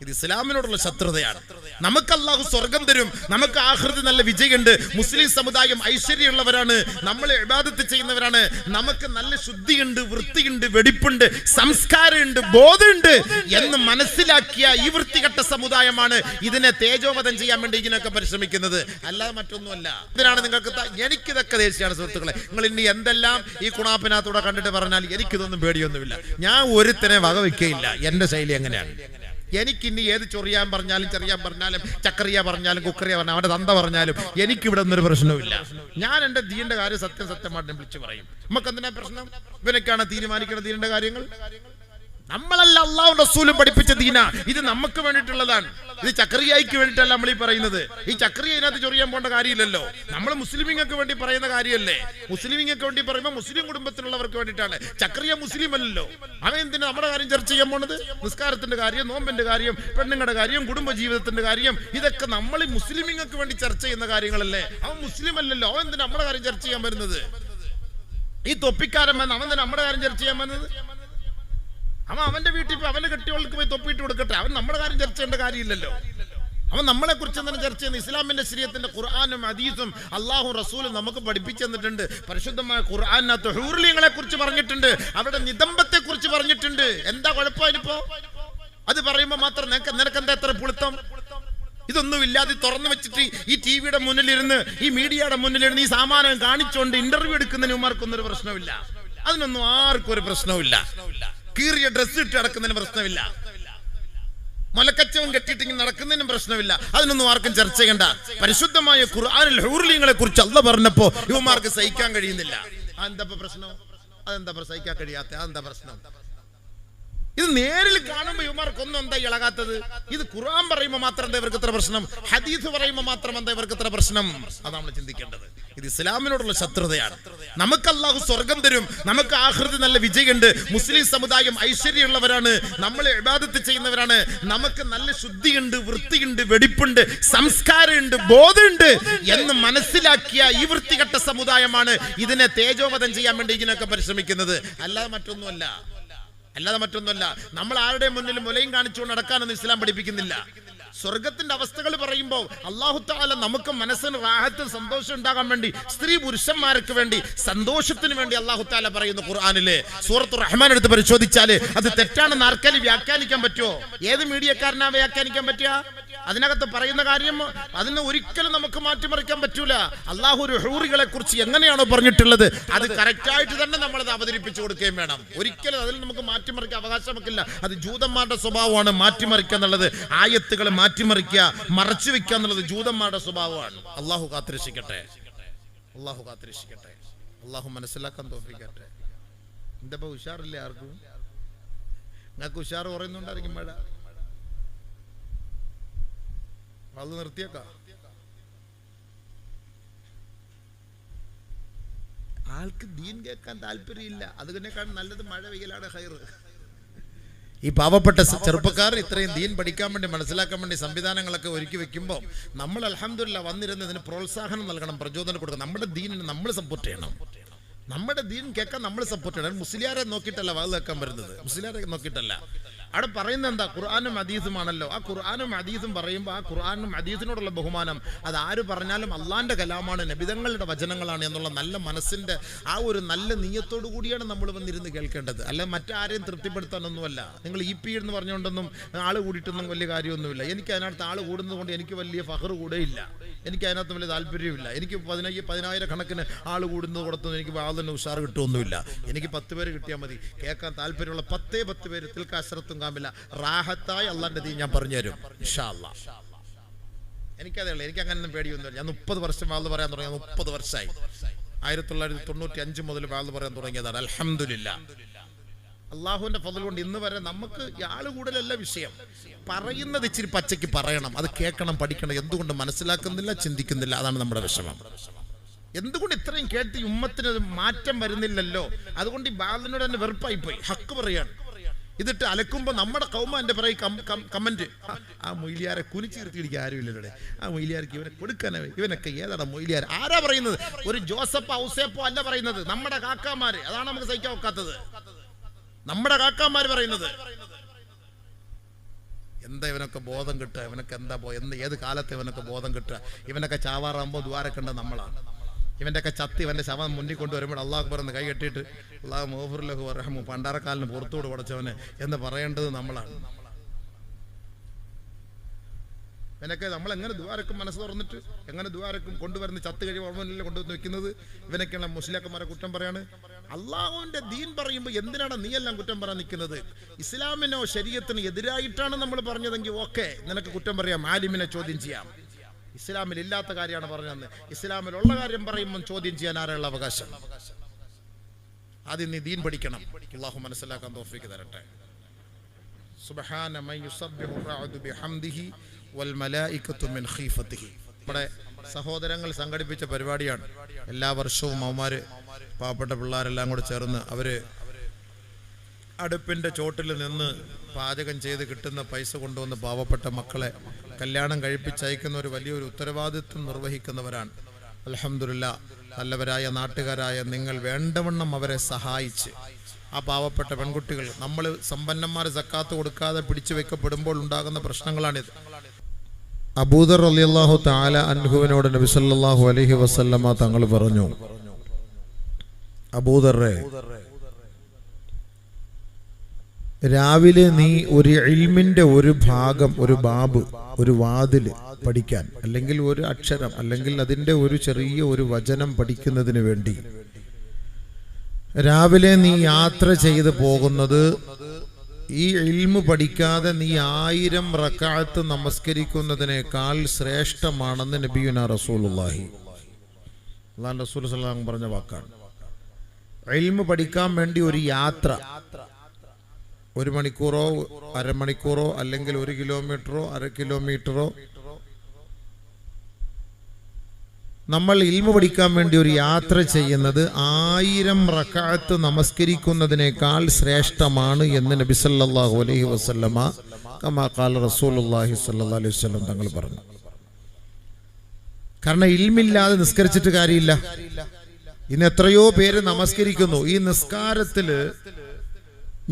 ഇത് ഇസ്ലാമിനോടുള്ള ശത്രുതയാണ്. നമുക്ക് അല്ലാഹു സ്വർഗം തരും, നമുക്ക് ആഖിറത്തിൽ നല്ല വിജയമുണ്ട്, മുസ്ലിം സമുദായം ഐശ്വര്യമുള്ളവരാണ്, നമ്മൾ ഇബാദത്ത് ചെയ്യുന്നവരാണ്, നമുക്ക് നല്ല ശുദ്ധിയുണ്ട്, വൃത്തിയുണ്ട്, വെടിപ്പുണ്ട്, സംസ്കാരമുണ്ട്, ബോധമുണ്ട് എന്ന് മനസ്സിലാക്കിയ ഈ വൃത്തികെട്ട സമുദായമാണ് ഇതിനെ തേജോവധം ചെയ്യാൻ വേണ്ടി ഇതിനൊക്കെ പരിശ്രമിക്കുന്നത്, അല്ലാതെ മറ്റൊന്നുമല്ല. ഇതിനാണ് നിങ്ങൾക്ക് എനിക്കിതൊക്കെ ദേഷ്യമാണ് സുഹൃത്തുക്കളെ. നിങ്ങൾ ഇനി എന്തെല്ലാം ഈ കുണാപ്പിനകത്തൂടെ കണ്ടിട്ട് പറഞ്ഞാൽ എനിക്കിതൊന്നും പേടിയൊന്നുമില്ല. ഞാൻ ഒരുത്തനെ വകവയ്ക്കയില്ല. എന്റെ ശൈലി എങ്ങനെയാണ്? എനിക്കിനി ഏത് ചൊറിയാൻ പറഞ്ഞാലും ചെറിയാൻ പറഞ്ഞാലും ചക്കറിയ പറഞ്ഞാലും കുക്കറിയ പറഞ്ഞാലും അവന്റെ തന്ത പറഞ്ഞാലും എനിക്കിവിടെ ഒന്നൊരു പ്രശ്നവുമില്ല. ഞാൻ എന്റെ ദീന്റെ കാര്യം സത്യമായിട്ട് വിളിച്ചു പറയും. നമുക്ക് എന്തിനാ പ്രശ്നം? ഇവനൊക്കെയാണ് തീരുമാനിക്കുന്ന ദീനിന്റെ കാര്യങ്ങൾ. നമ്മളല്ല അല്ലാഹുവും റസൂലും പഠിപ്പിച്ച ദീന. ഇത് നമുക്ക് വേണ്ടിയിട്ടുള്ളതാണ്. ഇത് ചക്രിയായിക്ക് വേണ്ടിയിട്ടല്ല നമ്മൾ ഈ പറയുന്നത്. ഈ ചക്രിയ ഇതിനകത്ത് ചൊറിയാൻ പോകേണ്ട കാര്യമില്ലല്ലോ. നമ്മൾ മുസ്ലിമിങ്ങൾക്ക് വേണ്ടി പറയുന്ന കാര്യമല്ലേ. മുസ്ലിമിങ്ങൾക്ക് വേണ്ടി പറയുമ്പോൾ മുസ്ലിം കുടുംബത്തിലുള്ളവർക്ക് വേണ്ടിയിട്ടാണ്. ചക്രിയ മുസ്ലിം അല്ലല്ലോ. അവൻ എന്തിനാ നമ്മുടെ കാര്യം ചർച്ച ചെയ്യാൻ പോണത്? നിസ്കാരത്തിന്റെ കാര്യം, നോമ്പിന്റെ കാര്യം, പെണ്ണുങ്ങളുടെ കാര്യം, കുടുംബ ജീവിതത്തിന്റെ കാര്യം, ഇതൊക്കെ നമ്മൾ മുസ്ലിമിങ്ങൾക്ക് വേണ്ടി ചർച്ച ചെയ്യുന്ന കാര്യങ്ങളല്ലേ. അവൻ മുസ്ലിം അല്ലല്ലോ. അവൻ എന്തിനാ നമ്മുടെ കാര്യം ചർച്ച ചെയ്യാൻ വരുന്നത്? ഈ തൊപ്പിക്കാരൻ വന്ന് അവൻ തന്നെ നമ്മുടെ കാര്യം ചർച്ച ചെയ്യാൻ വന്നത്? അവൻ അവന്റെ വീട്ടിൽ പോയി അവന്റെ കെട്ടിയോൾക്ക് പോയി തൊപ്പിയിട്ട് കൊടുക്കട്ടെ. അവൻ നമ്മുടെ കാര്യം ചർച്ച ചെയ്യേണ്ട കാര്യമില്ലല്ലോ. അവൻ നമ്മളെ കുറിച്ച് തന്നെ ചർച്ച ചെയ്യുന്ന ഇസ്ലാമിന്റെ ശരീഅത്തിന്റെ ഖുർആനും ഹദീസും അല്ലാഹുവും റസൂലും നമുക്ക് പഠിപ്പിച്ചു തന്നിട്ടുണ്ട്. പരിശുദ്ധമായ ഖുർആനിനകത്ത് ഹൂർലിങ്ങളെ കുറിച്ച് പറഞ്ഞിട്ടുണ്ട്, അവരുടെ നിതംബത്തെ കുറിച്ച് പറഞ്ഞിട്ടുണ്ട്. എന്താ കുഴപ്പമായിപ്പോ? അത് പറയുമ്പോ മാത്രം നിനക്കെന്താ എത്ര പുളുത്തം? ഇതൊന്നും ഇല്ലാതെ തുറന്നു വെച്ചിട്ട് ഈ ടിവിയുടെ മുന്നിലിരുന്ന്, ഈ മീഡിയയുടെ മുന്നിലിരുന്ന് ഈ സാമാനം കാണിച്ചുകൊണ്ട് ഇന്റർവ്യൂ എടുക്കുന്നതിന് ഉമാർക്കൊന്നും ഒരു പ്രശ്നമില്ല. അതിനൊന്നും ആർക്കും ഒരു പ്രശ്നമില്ല. കീറിയ ഡ്രസ് ഇട്ട് നടക്കുന്നതിന് പ്രശ്നമില്ല. മലക്കച്ചവൻ കെട്ടിയിട്ട് നടക്കുന്നതിനും പ്രശ്നമില്ല. അതിനൊന്നും ആർക്കും ചർച്ച ചെയ്യണ്ട. പരിശുദ്ധമായ ഖുർആനിൽ ഹൂർലിങ്ങളെ കുറിച്ച് അല്ലാഹു പറഞ്ഞപ്പോ ഇവന്മാർക്ക് സഹിക്കാൻ കഴിയുന്നില്ല. അതെന്താ പ്രശ്നം? അതെന്താ സഹിക്കാൻ കഴിയാത്ത? അതെന്താ പ്രശ്നം? ഇത് നേരിൽ കാണുമ്പോ ഇവന്മാർക്കൊന്നും എന്താ ഇളകാത്തത്? ഇത് ഖുർആൻ പറയുമ്പോ മാത്രം എന്താ ഇവർക്ക് ഇത്ര പ്രശ്നം? ഹദീസ് പറയുമ്പോ മാത്രം എന്താ ഇവർക്ക് ഇത്ര പ്രശ്നം? അതാണ് നമ്മൾ ചിന്തിക്കേണ്ടത്. ഇത് ഇസ്ലാമിനോടുള്ള ശത്രുതയാണ്. നമുക്ക് അല്ലാഹു സ്വർഗം തരും, നമുക്ക് ആഖിറത്തിൽ നല്ല വിജയമുണ്ട്, മുസ്ലിം സമുദായം ഐശ്വര്യമുള്ളവരാണ്, നമ്മൾ ഇബാദത്ത് ചെയ്യുന്നവരാണ്, നമുക്ക് നല്ല ശുദ്ധിയുണ്ട്, വൃത്തിയുണ്ട്, വെടിപ്പുണ്ട്, സംസ്കാരമുണ്ട്, ബോധമുണ്ട് എന്ന് മനസ്സിലാക്കിയ ഈ വൃത്തികെട്ട സമുദായമാണ് ഇതിനെ തേജോവധം ചെയ്യാൻ വേണ്ടി ഇതിനൊക്കെ പരിശ്രമിക്കുന്നത്, അല്ലാതെ മറ്റൊന്നുമല്ല. നമ്മൾ ആരുടെ മുന്നിൽ മുലയും കാണിച്ചുകൊണ്ട് നടക്കാനൊന്നും ഇസ്ലാം പഠിപ്പിക്കുന്നില്ല. സ്വർഗത്തിന്റെ അവസ്ഥകൾ പറയുമ്പോൾ അല്ലാഹു തആല നമുക്ക് മനസ്സിന് റാഹത്ത്, സന്തോഷം ഉണ്ടാകാൻ വേണ്ടി, സ്ത്രീ പുരുഷന്മാർക്ക് വേണ്ടി, സന്തോഷത്തിന് വേണ്ടി അല്ലാഹു തആല പറയുന്നു ഖുർആനിലെ സൂറത്തുർ റഹ്മാൻ എടുത്ത് പരിശോധിച്ചാൽ അത് തെറ്റാണെന്ന് ആർക്കെങ്കിലും വ്യാഖ്യാനിക്കാൻ പറ്റുമോ? ഏത് മീഡിയക്കാരനാ വ്യാഖ്യാനിക്കാൻ പറ്റുക? അതിനകത്ത് പറയുന്ന കാര്യം അതിനെ ഒരിക്കലും നമുക്ക് മാറ്റിമറിക്കാൻ പറ്റൂല. അല്ലാഹു ഒരു ഹൂറികളെ കുറിച്ച് എങ്ങനെയാണോ പറഞ്ഞിട്ടുള്ളത് അത് കറക്റ്റായിട്ട് തന്നെ നമ്മളത് അവതരിപ്പിച്ചു കൊടുക്കുകയും വേണം. ഒരിക്കലും അതിൽ നമുക്ക് മാറ്റിമറിക്കാൻ അവകാശം വെക്കില്ല. അത് ജൂതന്മാരുടെ സ്വഭാവമാണ് മാറ്റിമറിക്കുക എന്നുള്ളത്. ആയത്തുകൾ മാറ്റിമറിക്കുക, മറച്ചു വെക്കുക എന്നുള്ളത് ജൂതന്മാരുടെ സ്വഭാവമാണ്. അല്ലാഹു കാത്തിരക്ഷിക്കട്ടെ. അല്ലാഹു മനസ്സിലാക്കാൻ തോഫിക്കട്ടെ. എന്താ ഉഷാറില്ലേ ആർക്കും? നിങ്ങൾക്ക് ഉഷാർ പറയുന്നുണ്ടായിരിക്കും. മഴ അത് നിർത്തിയേക്കാം. ആൾക്ക് ദീൻ കേൾക്കാൻ താല്പര്യമില്ല. അതിനേക്കാൾ നല്ലത് മഴ പെയ്യലാണ് ഹൈർ. ഈ പാവപ്പെട്ട ചെറുപ്പക്കാർ ഇത്രയും ദീൻ പഠിക്കാൻ വേണ്ടി, മനസ്സിലാക്കാൻ വേണ്ടി സംവിധാനങ്ങളൊക്കെ ഒരുക്കി വെക്കുമ്പോൾ നമ്മൾ അൽഹംദുലില്ലാഹ് വന്നിരുന്ന് ഇതിന് പ്രോത്സാഹനം നൽകണം, പ്രചോദനം കൊടുക്കണം. നമ്മുടെ ദീനിനെ നമ്മൾ സപ്പോർട്ട് ചെയ്യണം. നമ്മുടെ ദീൻ കേൾക്കാൻ നമ്മൾ സപ്പോർട്ട് ചെയ്യണം. മുസ്ലിയാരെ നോക്കിയിട്ടല്ല വാത് കേൾക്കാൻ വരുന്നത്, മുസ്ലിയാരെ നോക്കിയിട്ടല്ല. അവിടെ പറയുന്നത് എന്താ? ഖുർആനും ഹദീസുമാണല്ലോ. ആ ഖുർആനും ഹദീസും പറയുമ്പോൾ ആ ഖുർആനും ഹദീസിനോടുള്ള ബഹുമാനം അത് ആര് പറഞ്ഞാലും അള്ളാന്റെ കലാമാണ്, നബിതങ്ങളുടെ വചനങ്ങളാണ് എന്നുള്ള നല്ല മനസ്സിന്റെ ആ ഒരു നല്ല നീയത്തോടു കൂടിയാണ് നമ്മൾ വന്നിരുന്ന് കേൾക്കേണ്ടത്. അല്ല മറ്റാരെയും തൃപ്തിപ്പെടുത്താനൊന്നുമല്ല. നിങ്ങൾ ഇ പി എന്ന് പറഞ്ഞുകൊണ്ടൊന്നും ആള് കൂടിയിട്ടൊന്നും വലിയ കാര്യമൊന്നുമില്ല. എനിക്ക് അതിനകത്ത് ആള് കൂടുന്നത് കൊണ്ട് എനിക്ക് വലിയ ഫഖർ കൂടെയില്ല. എനിക്ക് അതിനകത്ത് വലിയ താല്പര്യമില്ല. എനിക്ക് 10,000 കണക്കിന് ആള് കൂടുന്നത് കൊടുത്തൊന്നും എനിക്ക് വാതിന് ഉഷാർ കിട്ടുമൊന്നുമില്ല. എനിക്ക് 10 പേര് കിട്ടിയാൽ മതി. കേൾക്കാൻ താല്പര്യമുള്ള 10 പേര് തിൽക്കാശരത്തും കാമില്ല റാഹത്തായി അള്ളാന്റെ ദീൻ ഞാൻ പറഞ്ഞുതരും ഇൻഷാ അല്ലാഹ്. എനിക്കതേ ഉള്ളൂ. എനിക്ക് അങ്ങനെയൊന്നും പേടിയൊന്നുമില്ല. ഞാൻ 30 വർഷം വാത് പറയാൻ തുടങ്ങിയ 30 വർഷമായി. 1995 മുതൽ വാത് പറയാൻ തുടങ്ങിയതാണ്. അൽഹംദുലില്ലാഹ്. അള്ളാഹുവിന്റെ ഫضل കൊണ്ട് ഇന്ന് വരെ നമുക്ക് ആള് കൂടുതലല്ല വിഷയം. പറയുന്നത് ഇച്ചിരി പച്ചയ്ക്ക് പറയണം, അത് കേൾക്കണം, പഠിക്കണം. എന്തുകൊണ്ട് മനസ്സിലാക്കുന്നില്ല, ചിന്തിക്കുന്നില്ല? അതാണ് നമ്മുടെ വിഷമം. എന്തുകൊണ്ട് ഇത്രയും കേട്ട് ഉമ്മത്തിന് മാറ്റം വരുന്നില്ലല്ലോ? അതുകൊണ്ട് ഈ ബാലിനോട് തന്നെ വെറുപ്പായി പോയി. ഹക്ക് പറയാണ്. ഇതിട്ട് അലക്കുമ്പോ നമ്മുടെ കൗമാന്റെ പറയും കമന്റ്, ആ മൊയ്ലിയാരെ കുനിച്ചിരുത്തിയിടിക്കാൻ ആരുമില്ലല്ലേ, ആ മൊയ്ലിയാർക്ക് ഇവനെ കൊടുക്കാനേ, ഇവനൊക്കെ ഏതാണ് മൊയ്ലിയാർ? ആരാ പറയുന്നത്? ഒരു ജോസഫ് ഔസേപ്പോ അല്ല പറയുന്നത്, നമ്മുടെ കാക്കാമാര്. അതാണ് നമുക്ക് സഹിക്കാൻ ഒക്കാത്തത്. നമ്മുടെ കാക്കാമാര് പറയുന്നത്. എന്താ ഇവനൊക്കെ ബോധം കിട്ടുക, ഇവനൊക്കെ എന്താ ഏത് കാലത്ത് ഇവനൊക്കെ ബോധം കിട്ടുക? ഇവനൊക്കെ ചാവാറാകുമ്പോൾ ദ്വാരക്കേണ്ട നമ്മളാണ്. ഇവൻ്റെയൊക്കെ ചത്തി ഇവൻ്റെ ശവം മുന്നിൽ കൊണ്ടുവരുമ്പോൾ അള്ളാഹു പറഞ്ഞ് കൈ കെട്ടിയിട്ട് അള്ളാഹു മഗ്ഫിർ വർഹമു പണ്ടാരക്കാലിന് പുറത്തോട് പടച്ചവന് എന്ന് പറയേണ്ടത് നമ്മളാണ്. ഇവനൊക്കെ നമ്മൾ എങ്ങനെ ദ്വാരക്കും മനസ്സ് തുറന്നിട്ട് എങ്ങനെ ദ്വാരക്കും കൊണ്ടുവരുന്ന ചത്ത് കഴിയുമ്പോൾ മുന്നിൽ കൊണ്ടുവന്ന് വെക്കുന്നത്? ഇവനൊക്കെയാണ് മുസ്ലിയാക്കന്മാരെ കുറ്റം പറയാണ്. അള്ളാഹുവിന്റെ ദീൻ പറയുമ്പോൾ എന്തിനാണ് നീ എല്ലാം കുറ്റം പറയാൻ നിൽക്കുന്നത്? ഇസ്ലാമിനോ ശരീഅത്തിനോ എതിരായിട്ടാണ് നമ്മൾ പറഞ്ഞതെങ്കിൽ ഓക്കെ, നിനക്ക് കുറ്റം പറയാം, ആലിമിനെ ചോദ്യം ചെയ്യാം. ഇസ്ലാമിൽ ഇല്ലാത്ത കാര്യമാണ് പറഞ്ഞതെന്ന് ഇസ്ലാമിലുള്ള കാര്യം പറയുമ്പോൾ ചോദ്യം ചെയ്യാൻ ആരുള്ള അവകാശം? ആദ്യം നീ ദീൻ പഠിക്കണം. അള്ളാഹു മനസ്സിലാക്കാൻ തൗഫീഖ് തരട്ടെ. സുബ്ഹാന മൻ യുസബ്ബിഹു റഅദു ബിഹംദിഹി വൽ മലായികതു മിൻ ഖീഫതിഹി. നമ്മുടെ സഹോദരങ്ങൾ സംഘടിപ്പിച്ച പരിപാടിയാണ്. എല്ലാ വർഷവും അവന്മാര് പാവപ്പെട്ട പിള്ളേരെല്ലാം കൂടെ ചേർന്ന് അവര് അടുപ്പിന്റെ ചോട്ടിൽ നിന്ന് പാചകം ചെയ്ത് കിട്ടുന്ന പൈസ കൊണ്ടുവന്ന് പാവപ്പെട്ട മക്കളെ കല്യാണം കഴിപ്പിച്ചയക്കുന്ന ഒരു വലിയൊരു ഉത്തരവാദിത്വം നിർവഹിക്കുന്നവരാണ്. അൽഹംദുലില്ലാ, നല്ലവരായ നാട്ടുകാരായ നിങ്ങൾ വേണ്ടവണ്ണം അവരെ സഹായിച്ച് ആ പാവപ്പെട്ട പെൺകുട്ടികൾ, നമ്മൾ സമ്പന്നന്മാർ സക്കാത്ത് കൊടുക്കാതെ പിടിച്ചു വെക്കപ്പെടുമ്പോൾ ഉണ്ടാകുന്ന പ്രശ്നങ്ങളാണിത്. അബൂദർ റളിയല്ലാഹു തആല അൻഹുവിനോട് നബി സല്ലല്ലാഹു അലൈഹി വസല്ലമ തങ്ങൾ പറഞ്ഞു, അബൂദറെ, രാവിലെ നീ ഒരു ഇൽമിന്റെ ഒരു ഭാഗം, ഒരു ബാബ്, ഒരു വാതില് പഠിക്കാൻ, അല്ലെങ്കിൽ ഒരു അക്ഷരം, അല്ലെങ്കിൽ അതിന്റെ ഒരു ചെറിയ ഒരു വചനം പഠിക്കുന്നതിന് വേണ്ടി രാവിലെ നീ യാത്ര ചെയ്ത് പോകുന്നത് ഈ ഇൽമു പഠിക്കാതെ നീ 1000 റക്അത്ത് നമസ്കരിക്കുന്നതിനേക്കാൾ ശ്രേഷ്ഠമാണെന്ന് നബിയുനാ റസൂലുള്ളാഹി അല്ലാഹു റസൂൽ സല്ലല്ലാഹു അലൈഹി വസല്ലം പറഞ്ഞ വാക്കാണ്. ഇൽമു പഠിക്കാൻ വേണ്ടി ഒരു യാത്ര, 1 മണിക്കൂറോ അരമണിക്കൂറോ അല്ലെങ്കിൽ 1 കിലോമീറ്ററോ 1/2 കിലോമീറ്ററോ നമ്മൾ ഇൽമു പഠിക്കാൻ വേണ്ടി ഒരു യാത്ര ചെയ്യുന്നത് 1000 റക്അത്ത് നമസ്കരിക്കുന്നതിനേക്കാൾ ശ്രേഷ്ഠമാണ് എന്ന് നബി സല്ലല്ലാഹു അലൈഹി വസല്ലമ കമാ ഖാല റസൂലുള്ളാഹി സ്വല്ലല്ലാഹു അലൈഹി വസല്ലം തങ്ങൾ പറഞ്ഞു. കാരണം ഇൽമില്ലാതെ നിസ്കരിച്ചിട്ട് കാര്യമില്ല. ഇന്ന് എത്രയോ പേര് നമസ്കരിക്കുന്നു. ഈ നിസ്കാരത്തില്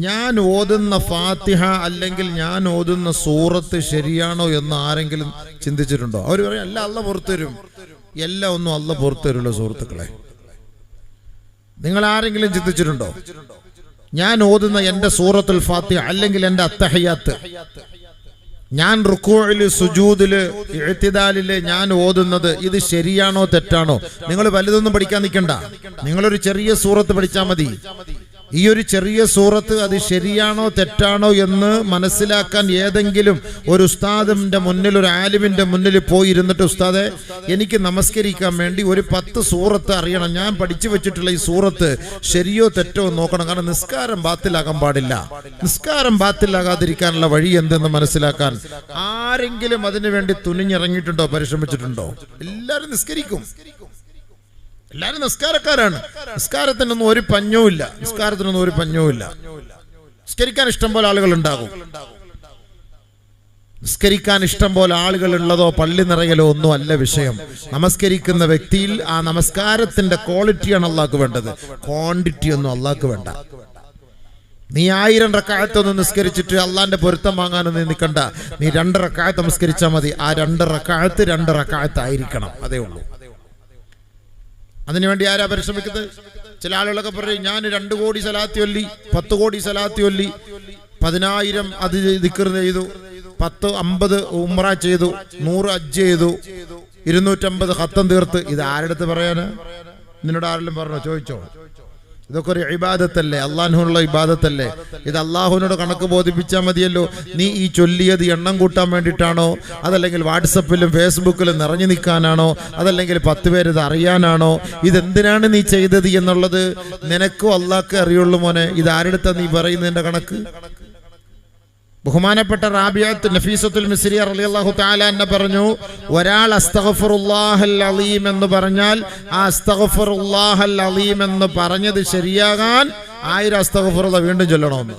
ഞാൻ ഓതുന്ന ഫാത്തിഹ അല്ലെങ്കിൽ ഞാൻ ഓതുന്ന സൂറത്ത് ശരിയാണോ എന്ന് ആരെങ്കിലും ചിന്തിച്ചിട്ടുണ്ടോ? അവർ പറയും അല്ല, അള്ളാഹ് പുറത്തു തരും. എല്ലാം ഒന്നും അള്ളാഹ് പുറത്തു തരുമല്ലോ സുഹൃത്തുക്കളെ. നിങ്ങൾ ആരെങ്കിലും ചിന്തിച്ചിട്ടുണ്ടോ? ഞാൻ ഓതുന്ന എന്റെ സൂറത്തുൽ ഫാത്തിഹ അല്ലെങ്കിൽ എന്റെ അത്തഹിയാത്ത്, ഞാൻ റുക്കൂഇല് സുജൂദില് ഇഅ്തിദാലില് ഞാൻ ഓതുന്നത് ഇത് ശരിയാണോ തെറ്റാണോ? നിങ്ങൾ വലുതൊന്നും പഠിക്കാൻ നിൽക്കണ്ട. നിങ്ങളൊരു ചെറിയ സൂറത്ത് പഠിച്ചാൽ മതി. ഈ ഒരു ചെറിയ സൂറത്ത് അത് ശരിയാണോ തെറ്റാണോ എന്ന് മനസ്സിലാക്കാൻ ഏതെങ്കിലും ഒരു ഉസ്താദിന്റെ മുന്നിൽ, ഒരു ആലിമിന്റെ മുന്നിൽ പോയി ഇരുന്നിട്ട്, ഉസ്താദെ എനിക്ക് നമസ്കരിക്കാൻ വേണ്ടി ഒരു 10 സൂറത്ത് അറിയണം, ഞാൻ പഠിച്ചു വെച്ചിട്ടുള്ള ഈ സൂറത്ത് ശരിയോ തെറ്റോ നോക്കണം. കാരണം നിസ്കാരം ബാത്തിലാകാൻ പാടില്ല. നിസ്കാരം ബാത്തിലാകാതിരിക്കാനുള്ള വഴി എന്തെന്ന് മനസ്സിലാക്കാൻ ആരെങ്കിലും അതിനു വേണ്ടി തുനിഞ്ഞിറങ്ങിയിട്ടുണ്ടോ, പരിശ്രമിച്ചിട്ടുണ്ടോ? എല്ലാവരും നിസ്കരിക്കും, എല്ലാവരും നിസ്കാരക്കാരാണ്. നിസ്കാരത്തിനൊന്നും ഒരു പഞ്ഞവുമില്ല. നിസ്കാരത്തിനൊന്നും ഒരു പഞ്ഞവുമില്ല. നിസ്കരിക്കാൻ ഇഷ്ടം പോലെ ആളുകൾ ഉണ്ടാകും. നിസ്കരിക്കാൻ ഇഷ്ടം പോലെ ആളുകൾ ഉള്ളതോ പള്ളി നിറയലോ ഒന്നും അല്ല വിഷയം. നമസ്കരിക്കുന്ന വ്യക്തിയിൽ ആ നമസ്കാരത്തിന്റെ ക്വാളിറ്റിയാണ് അള്ളാഹ്ക്ക് വേണ്ടത്, ക്വാണ്ടിറ്റി ഒന്നും അള്ളാഹ്ക്ക് വേണ്ട. നീ 1000 റക്അത്തൊന്നും നിസ്കരിച്ചിട്ട് അള്ളാന്റെ പൊരുത്തം വാങ്ങാനൊന്നും നിൽക്കണ്ട. നീ 2 റക്അത്ത് നമസ്കരിച്ചാൽ മതി. ആ 2 റക്അത്ത് 2 റക്അത്ത് ആയിരിക്കണം, അതേ ഉള്ളൂ. അതിനുവേണ്ടി ആരാ പരിശ്രമിക്കുന്നത്? ചില ആളുകളൊക്കെ പറയും ഞാൻ 2 കോടി സലാത്ത് ചൊല്ലി, 10 കോടി സലാത്ത് ചൊല്ലി, 10000 അത് ദിക്ർ ചെയ്തു, 10 50 ഉംറ ചെയ്തു, 100 ഹജ്ജ് ചെയ്തു, 250 ഖത്തം തീർത്ത്. ഇത് ആരുടെ പറയാന്? നിന്നോട് ആരെങ്കിലും പറഞ്ഞോ? ചോദിച്ചോ? ഇതൊക്കെ ഒരു ഇബാദത്തല്ലേ, അള്ളാഹുവിനുള്ള ഇബാദത്തല്ലേ? ഇത് അള്ളാഹുവിനോട് കണക്ക് ബോധിപ്പിച്ചാൽ മതിയല്ലോ. നീ ഈ ചൊല്ലിയത് എണ്ണം കൂട്ടാൻ വേണ്ടിയിട്ടാണോ, അതല്ലെങ്കിൽ വാട്സപ്പിലും ഫേസ്ബുക്കിലും നിറഞ്ഞു നിൽക്കാനാണോ, അതല്ലെങ്കിൽ 10 പേര് ഇത് അറിയാനാണോ? ഇതെന്തിനാണ് നീ ചെയ്തത് എന്നുള്ളത് നിനക്കും അള്ളാഹ്ക്ക് അറിയുള്ളൂ മോനെ. ഇത് ആരെടുത്താ നീ പറയുന്നതിന്റെ കണക്ക്? ബഹുമാനപ്പെട്ട റാബിയത്ത് നഫീസത്തുൽ മിസ്രിയ റളിയല്ലാഹു തആല അൻഹ പറഞ്ഞു, ഒരാൾ അസ്തഗ്ഫിറുല്ലാഹൽ അലീം എന്ന് പറഞ്ഞാൽ ആ അസ്തഗ്ഫിറുല്ലാഹൽ അലീം എന്ന് പറഞ്ഞത് ശരിയാകാൻ 1000 അസ്തഗ്ഫിറുല്ലാഹ് വീണ്ടും ചൊല്ലണമെന്ന്.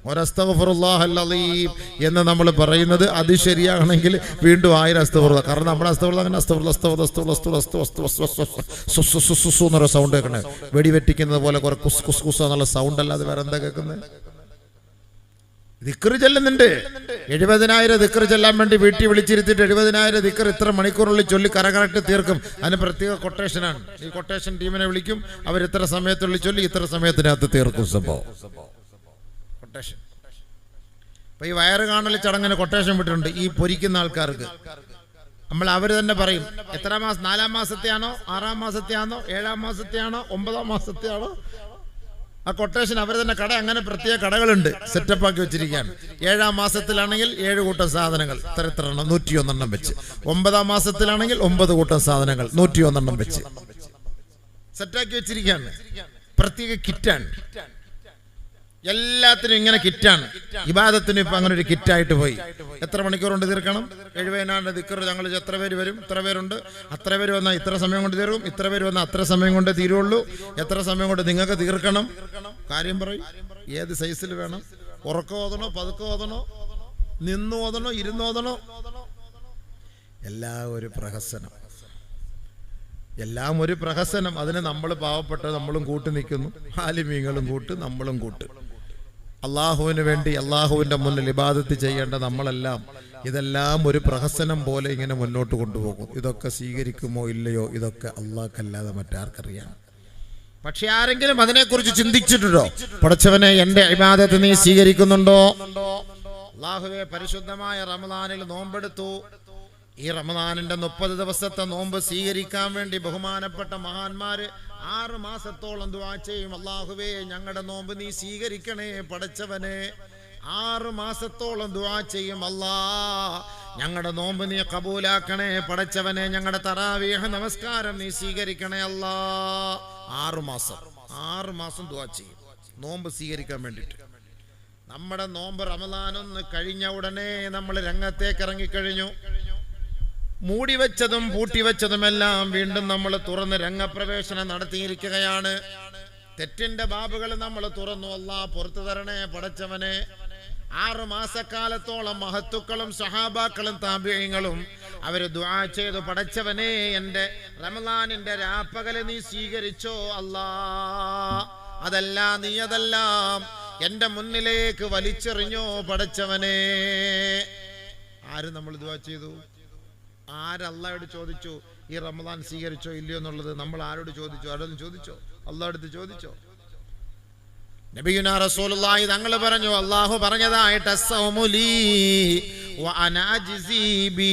ഒരസ്തഗ്ഫിറുല്ലാഹൽ അലീം എന്ന് നമ്മൾ പറയുന്നത് അത് ശരിയാകണമെങ്കിൽ വീണ്ടും 1000 അസ്തഗ്ഫിറുല്ലാഹ്. കാരണം നമ്മുടെ അസ്തഗ്ഫിറുല്ലാഹ് അങ്ങനെ എന്നൊരു സൗണ്ട് കേൾക്കണേ. വെടി വെട്ടിക്കുന്നത് പോലെ കുസ് കുസ് കുസ് എന്നുള്ള സൗണ്ട് അല്ലാതെ വേറെ എന്താ കേൾക്കുന്നത്? ദിക്ർ ചെല്ലുന്നുണ്ട്. 70,000 ദിക്ർ ചെല്ലാൻ വേണ്ടി വീട്ടിൽ വിളിച്ചിരുത്തിയിട്ട് 70,000 ദിക്ർ ഇത്ര മണിക്കൂറുള്ളിൽ ചൊല്ലി കറക്റ്റ് തീർക്കും. അതിന് പ്രത്യേക കൊട്ടേഷനാണ്. ഈ കൊട്ടേഷൻ ടീമിനെ വിളിക്കും, അവർ ഇത്ര സമയത്തുള്ളിൽ ചൊല്ലി ഇത്ര സമയത്തിനകത്ത് തീർക്കും സംഭവം. കൊട്ടേഷൻ. അപ്പൊ ഈ വയറ് കാണൽ ചടങ്ങിന് കൊട്ടേഷൻ വിട്ടിട്ടുണ്ട് ഈ പൊരിക്കുന്ന ആൾക്കാർക്ക്. അവർ തന്നെ പറയും എത്ര മാസം, 4-ാം മാസത്തെയാണോ 6-ാം മാസത്തെയാണോ 7-ാം മാസത്തെയാണോ 9-ാം മാസത്തെയാണോ. ആ കൊട്ടേഷൻ അവർ തന്നെ കട, അങ്ങനെ പ്രത്യേക കടകളുണ്ട്, സെറ്റപ്പ് ആക്കി വെച്ചിരിക്കുകയാണ്. 7-ാം മാസത്തിലാണെങ്കിൽ 7 കൂട്ടം സാധനങ്ങൾ ഇത്ര എണ്ണം 101 എണ്ണം വെച്ച്, 9-ാം മാസത്തിലാണെങ്കിൽ 9 കൂട്ടം സാധനങ്ങൾ 101 എണ്ണം വെച്ച് സെറ്റാക്കി വെച്ചിരിക്കുകയാണ്. പ്രത്യേക കിറ്റാണ്, എല്ലാത്തിനും ഇങ്ങനെ കിറ്റാണ്. ഇബാദത്തിന് ഇപ്പൊ അങ്ങനെ ഒരു കിറ്റായിട്ട് പോയി. എത്ര മണിക്കൂർ കൊണ്ട് തീർക്കണം? 70,000 ദിക്ർ. ഞങ്ങൾ എത്ര പേര് വരും? ഇത്ര പേരുണ്ട്. അത്ര പേര് വന്നാൽ ഇത്ര സമയം കൊണ്ട് തീർക്കും, ഇത്ര പേര് വന്നാൽ അത്ര സമയം കൊണ്ട് തീരുള്ളൂ. എത്ര സമയം കൊണ്ട് നിങ്ങൾക്ക് തീർക്കണം? കാര്യം പറയും. ഏത് സൈസിൽ വേണം? ഉറക്കം ഓതണോ, പതുക്കം ഓതണോ, നിന്ന് ഓതണോ, ഇരുന്നോതണോ? എല്ലാം ഒരു പ്രഹസനം, എല്ലാം ഒരു പ്രഹസനം. അതിന് നമ്മൾ പാവപ്പെട്ട നമ്മളും കൂട്ട് നിൽക്കുന്നു, ആലിമീങ്ങളും കൂട്ട്, നമ്മളും കൂട്ട്. അള്ളാഹുവിന് വേണ്ടി അള്ളാഹുവിൻ്റെ മുന്നിൽ ഇബാദത്ത് ചെയ്യേണ്ട നമ്മളെല്ലാം ഇതെല്ലാം ഒരു പ്രഹസനം പോലെ ഇങ്ങനെ മുന്നോട്ട് കൊണ്ടുപോകും. ഇതൊക്കെ സ്വീകരിക്കുമോ ഇല്ലയോ, ഇതൊക്കെ അള്ളാഹ്ക്കല്ലാതെ മറ്റാർക്കറിയാം. പക്ഷെ ആരെങ്കിലും അതിനെക്കുറിച്ച് ചിന്തിച്ചിട്ടുണ്ടോ? പടച്ചവനെ, എൻ്റെ ഇബാദത്ത് നീ സ്വീകരിക്കുന്നുണ്ടോ? അള്ളാഹുവേ, പരിശുദ്ധമായ റമദാനിൽ നോമ്പെടുത്തു. ഈ റമദാനിന്റെ 30 ദിവസത്തെ നോമ്പ് സ്വീകരിക്കാൻ വേണ്ടി ബഹുമാനപ്പെട്ട മഹാന്മാര് 6 മാസത്തോളം ദുആ ചെയ്യും. അല്ലാഹുവേ, ഞങ്ങളുടെ നോമ്പ് നീ സ്വീകരിക്കണേ പടച്ചവനെ. 6 മാസത്തോളം ദുആ ചെയ്യും. അല്ലാ, ഞങ്ങളുടെ നോമ്പ് നീ കബൂലാക്കണേ പടച്ചവനെ. ഞങ്ങളുടെ തറാവീഹ് നമസ്കാരം നീ സ്വീകരിക്കണേ അല്ലാ. 6 മാസം ദുആ ചെയ്യും നോമ്പ് സ്വീകരിക്കാൻ വേണ്ടിയിട്ട്. നമ്മുടെ നോമ്പ് റമദാനൊന്ന് കഴിഞ്ഞ ഉടനെ നമ്മൾ രംഗത്തേക്ക് ഇറങ്ങിക്കഴിഞ്ഞു. മൂടിവെച്ചതും പൂട്ടിവെച്ചതുമെല്ലാം വീണ്ടും നമ്മൾ തുറന്ന് രംഗപ്രവേശനം നടത്തിയിരിക്കുകയാണ്. തെറ്റിന്റെ ബാബുകൾ നമ്മൾ തുറന്നു. അല്ലാഹ് പുറത്തു തരണേ പടച്ചവനെ. 6 മാസക്കാലത്തോളം മഹത്തുക്കളും സഹാബാക്കളും താബിഈങ്ങളും അവര് ദുആ ചെയ്തു, പടച്ചവനെ, എൻ്റെ റമദാനിന്റെ രാപ്പകല് നീ സ്വീകരിച്ചോ അല്ലാ. അതെല്ലാം എൻ്റെ മുന്നിലേക്ക് വലിച്ചെറിഞ്ഞോ പടച്ചവനെ. ആര് നമ്മൾ ദുആ ചെയ്തു? ആരല്ലാഹയോട് ചോദിച്ചു ഈ റമദാൻ സ്വീകരിച്ചോ ഇല്ലയോ എന്നുള്ളത്? നമ്മൾ ആരോട് ചോദിച്ചു? ആരോടും ചോദിച്ചോ? അല്ലാഹുവിനടുത്ത് ചോദിച്ചോ? നബിയുനാ റസൂലുള്ളാഹി തങ്ങൾ പറഞ്ഞു, അല്ലാഹു പറഞ്ഞതായിട്ട് അസ്സൗമു ലീ വ അനാ അജ്സീ ബി.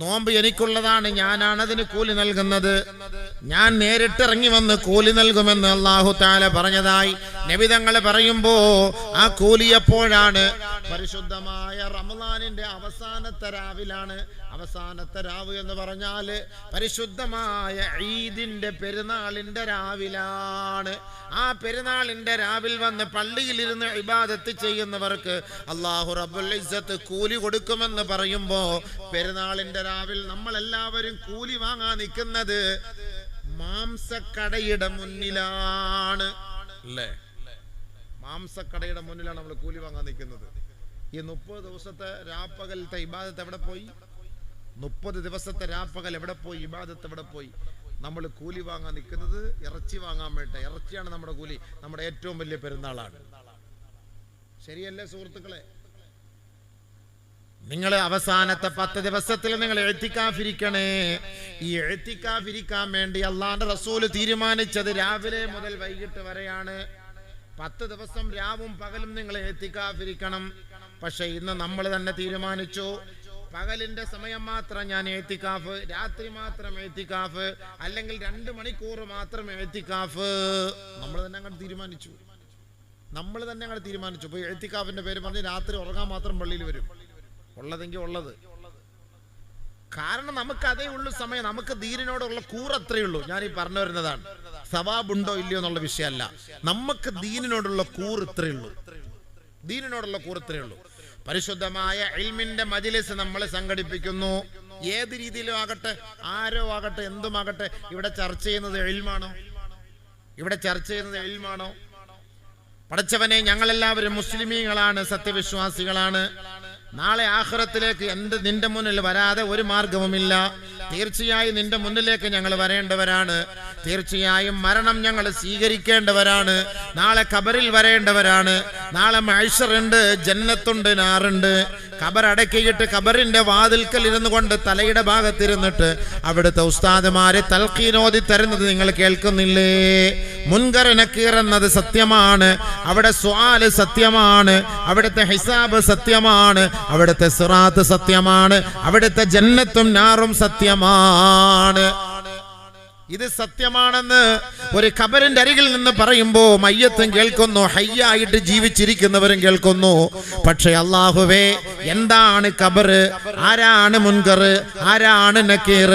നോമ്പ് എനിക്കുള്ളതാണ്, ഞാനാണ് അതിന് കൂലി നൽകുന്നത്, ഞാൻ നേരിട്ടിറങ്ങി വന്ന് കൂലി നൽകുമെന്ന് അല്ലാഹു തആല പറഞ്ഞതായി നബി തങ്ങൾ പറയുമ്പോ ആ കൂലി എപ്പോഴാണ്? പരിശുദ്ധമായ റമദാനിന്റെ അവസാനത്തെ രാവിലാണ്. അവസാനത്തെ രാവ് എന്ന് പറഞ്ഞാൽ പരിശുദ്ധമായ ഈദിന്റെ പെരുന്നാളിന്റെ രാവിലാണ്. ആ പെരുന്നാളിന്റെ രാവിൽ വന്ന് പള്ളിയിലിരുന്ന് ഇബാദത്ത് ചെയ്യുന്നവർക്ക് അല്ലാഹു റബ്ബുൽ ഇസ്സത്ത് കൂലി കൊടുക്കുമെന്ന് പറയുമ്പോ പെരുന്നാളിന്റെ രാവിൽ നമ്മളെല്ലാവരും കൂലി വാങ്ങാൻ നിൽക്കുന്നത് മാംസക്കടയുടെ മുന്നിലാണ് അല്ലേ? മാംസക്കടയുടെ മുന്നിലാണ് നമ്മൾ കൂലി വാങ്ങാൻ നിൽക്കുന്നത്. ഈ 30 ദിവസത്തെ രാപ്പകലത്തെ ഇബാദത്ത് എവിടെ പോയി? 30 ദിവസത്തെ രാപ്പകൽ എവിടെ പോയി? ഇബാദത്ത് എവിടെ പോയി? നമ്മൾ കൂലി വാങ്ങാൻ നിൽക്കുന്നത് ഇറച്ചി വാങ്ങാൻ വേണ്ട. ഇറച്ചിയാണ് നമ്മുടെ കൂലി. നമ്മുടെ ഏറ്റവും വലിയ പെരുന്നാളാണ്. ശരിയല്ലേ സുഹൃത്തുക്കളെ? നിങ്ങൾ അവസാനത്തെ 10 ദിവസത്തിൽ നിങ്ങൾ എഴുത്തിക്കാഫിരിക്കണേ. ഈ എഴുത്തിക്കാഫിരിക്കാൻ വേണ്ടി അള്ളാന്റെ റസൂല് തീരുമാനിച്ചത് രാവിലെ മുതൽ വൈകിട്ട് വരെയാണ്. 10 ദിവസം രാവും പകലും നിങ്ങൾ എഴുത്തിക്കാഫിരിക്കണം. പക്ഷെ ഇന്ന് നമ്മൾ തന്നെ തീരുമാനിച്ചു, പകലിന്റെ സമയം മാത്രം ഞാൻ എഴുത്തിക്കാഫ്, രാത്രി മാത്രം എഴുത്തിക്കാഫ്, അല്ലെങ്കിൽ 2 മണിക്കൂർ മാത്രം എഴുത്തിക്കാഫ്. നമ്മൾ തന്നെ അങ്ങോട്ട് തീരുമാനിച്ചു. ഇപ്പൊ എഴുത്തിക്കാഫിന്റെ പേര് പറഞ്ഞ് രാത്രി ഉറങ്ങാൻ മാത്രം പള്ളിയിൽ വരും. ഉള്ളതെങ്കിൽ ഉള്ളത്. കാരണം നമുക്ക് അതേ ഉള്ളു സമയം. നമുക്ക് ദീനിനോടുള്ള കൂറ് അത്രയേ ഉള്ളൂ. ഞാൻ ഈ പറഞ്ഞു വരുന്നതാണ്, സവാബുണ്ടോ ഇല്ലയോ എന്നുള്ള വിഷയമല്ല. നമുക്ക് ദീനിനോടുള്ള കൂറ് ഇത്രയേ ഉള്ളൂ. പരിശുദ്ധമായ ഇൽമിന്റെ മജ്‌ലിസ് നമ്മൾ സംഘടിപ്പിക്കുന്നു. ഏത് രീതിയിലും ആകട്ടെ, ആരോ ആകട്ടെ, എന്തുമാകട്ടെ, ഇവിടെ ചർച്ച ചെയ്യുന്നത് ഇൽമാണോ? പടച്ചവനെ, ഞങ്ങളെല്ലാവരും മുസ്ലിമീങ്ങളാണ്, സത്യവിശ്വാസികളാണ്. നാളെ ആഖിറത്തിലേക്ക് നിന്റെ മുന്നിൽ വരാതെ ഒരു മാർഗവുമില്ല. തീർച്ചയായും നിന്റെ മുന്നിലേക്ക് ഞങ്ങൾ വരേണ്ടവരാണ്. തീർച്ചയായും മരണം ഞങ്ങൾ സ്വീകരിക്കേണ്ടവരാണ്. നാളെ ഖബറിൽ വരേണ്ടവരാണ്. നാളെ മഹ്ശറുണ്ട്, ജന്നത്തുണ്ട്, നാറുണ്ട്. ഖബർ അടക്കിയിട്ട് ഖബറിന്റെ വാതിൽക്കൽ ഇരുന്നു കൊണ്ട് തലയുടെ ഭാഗത്തിരുന്നിട്ട് അവിടുത്തെ ഉസ്താദുമാരെ തൽഖീനോദി തരുന്നത് നിങ്ങൾ കേൾക്കുന്നില്ലേ? മുൻകർ നക്കീർ എന്നത് സത്യമാണ്. അവിടെ സുആല് സത്യമാണ്. അവിടുത്തെ ഹിസാബ് സത്യമാണ്. അവിടുത്തെ സിറാത്ത് സത്യമാണ്. അവിടുത്തെ ജന്നത്തും നാറും സത്യമാണ്. ഇത് സത്യമാണെന്ന് ഒരു ഖബറിന്റെ അരികിൽ നിന്ന് പറയുമ്പോൾ മയ്യത്തും കേൾക്കുന്നു, ഹയ്യായിട്ട് ജീവിച്ചിരിക്കുന്നവരും കേൾക്കുന്നു. പക്ഷെ അല്ലാഹുവേ, എന്താണ് ഖബർ? ആരാണ് മുൻകർ? ആരാണ് നക്കീർ?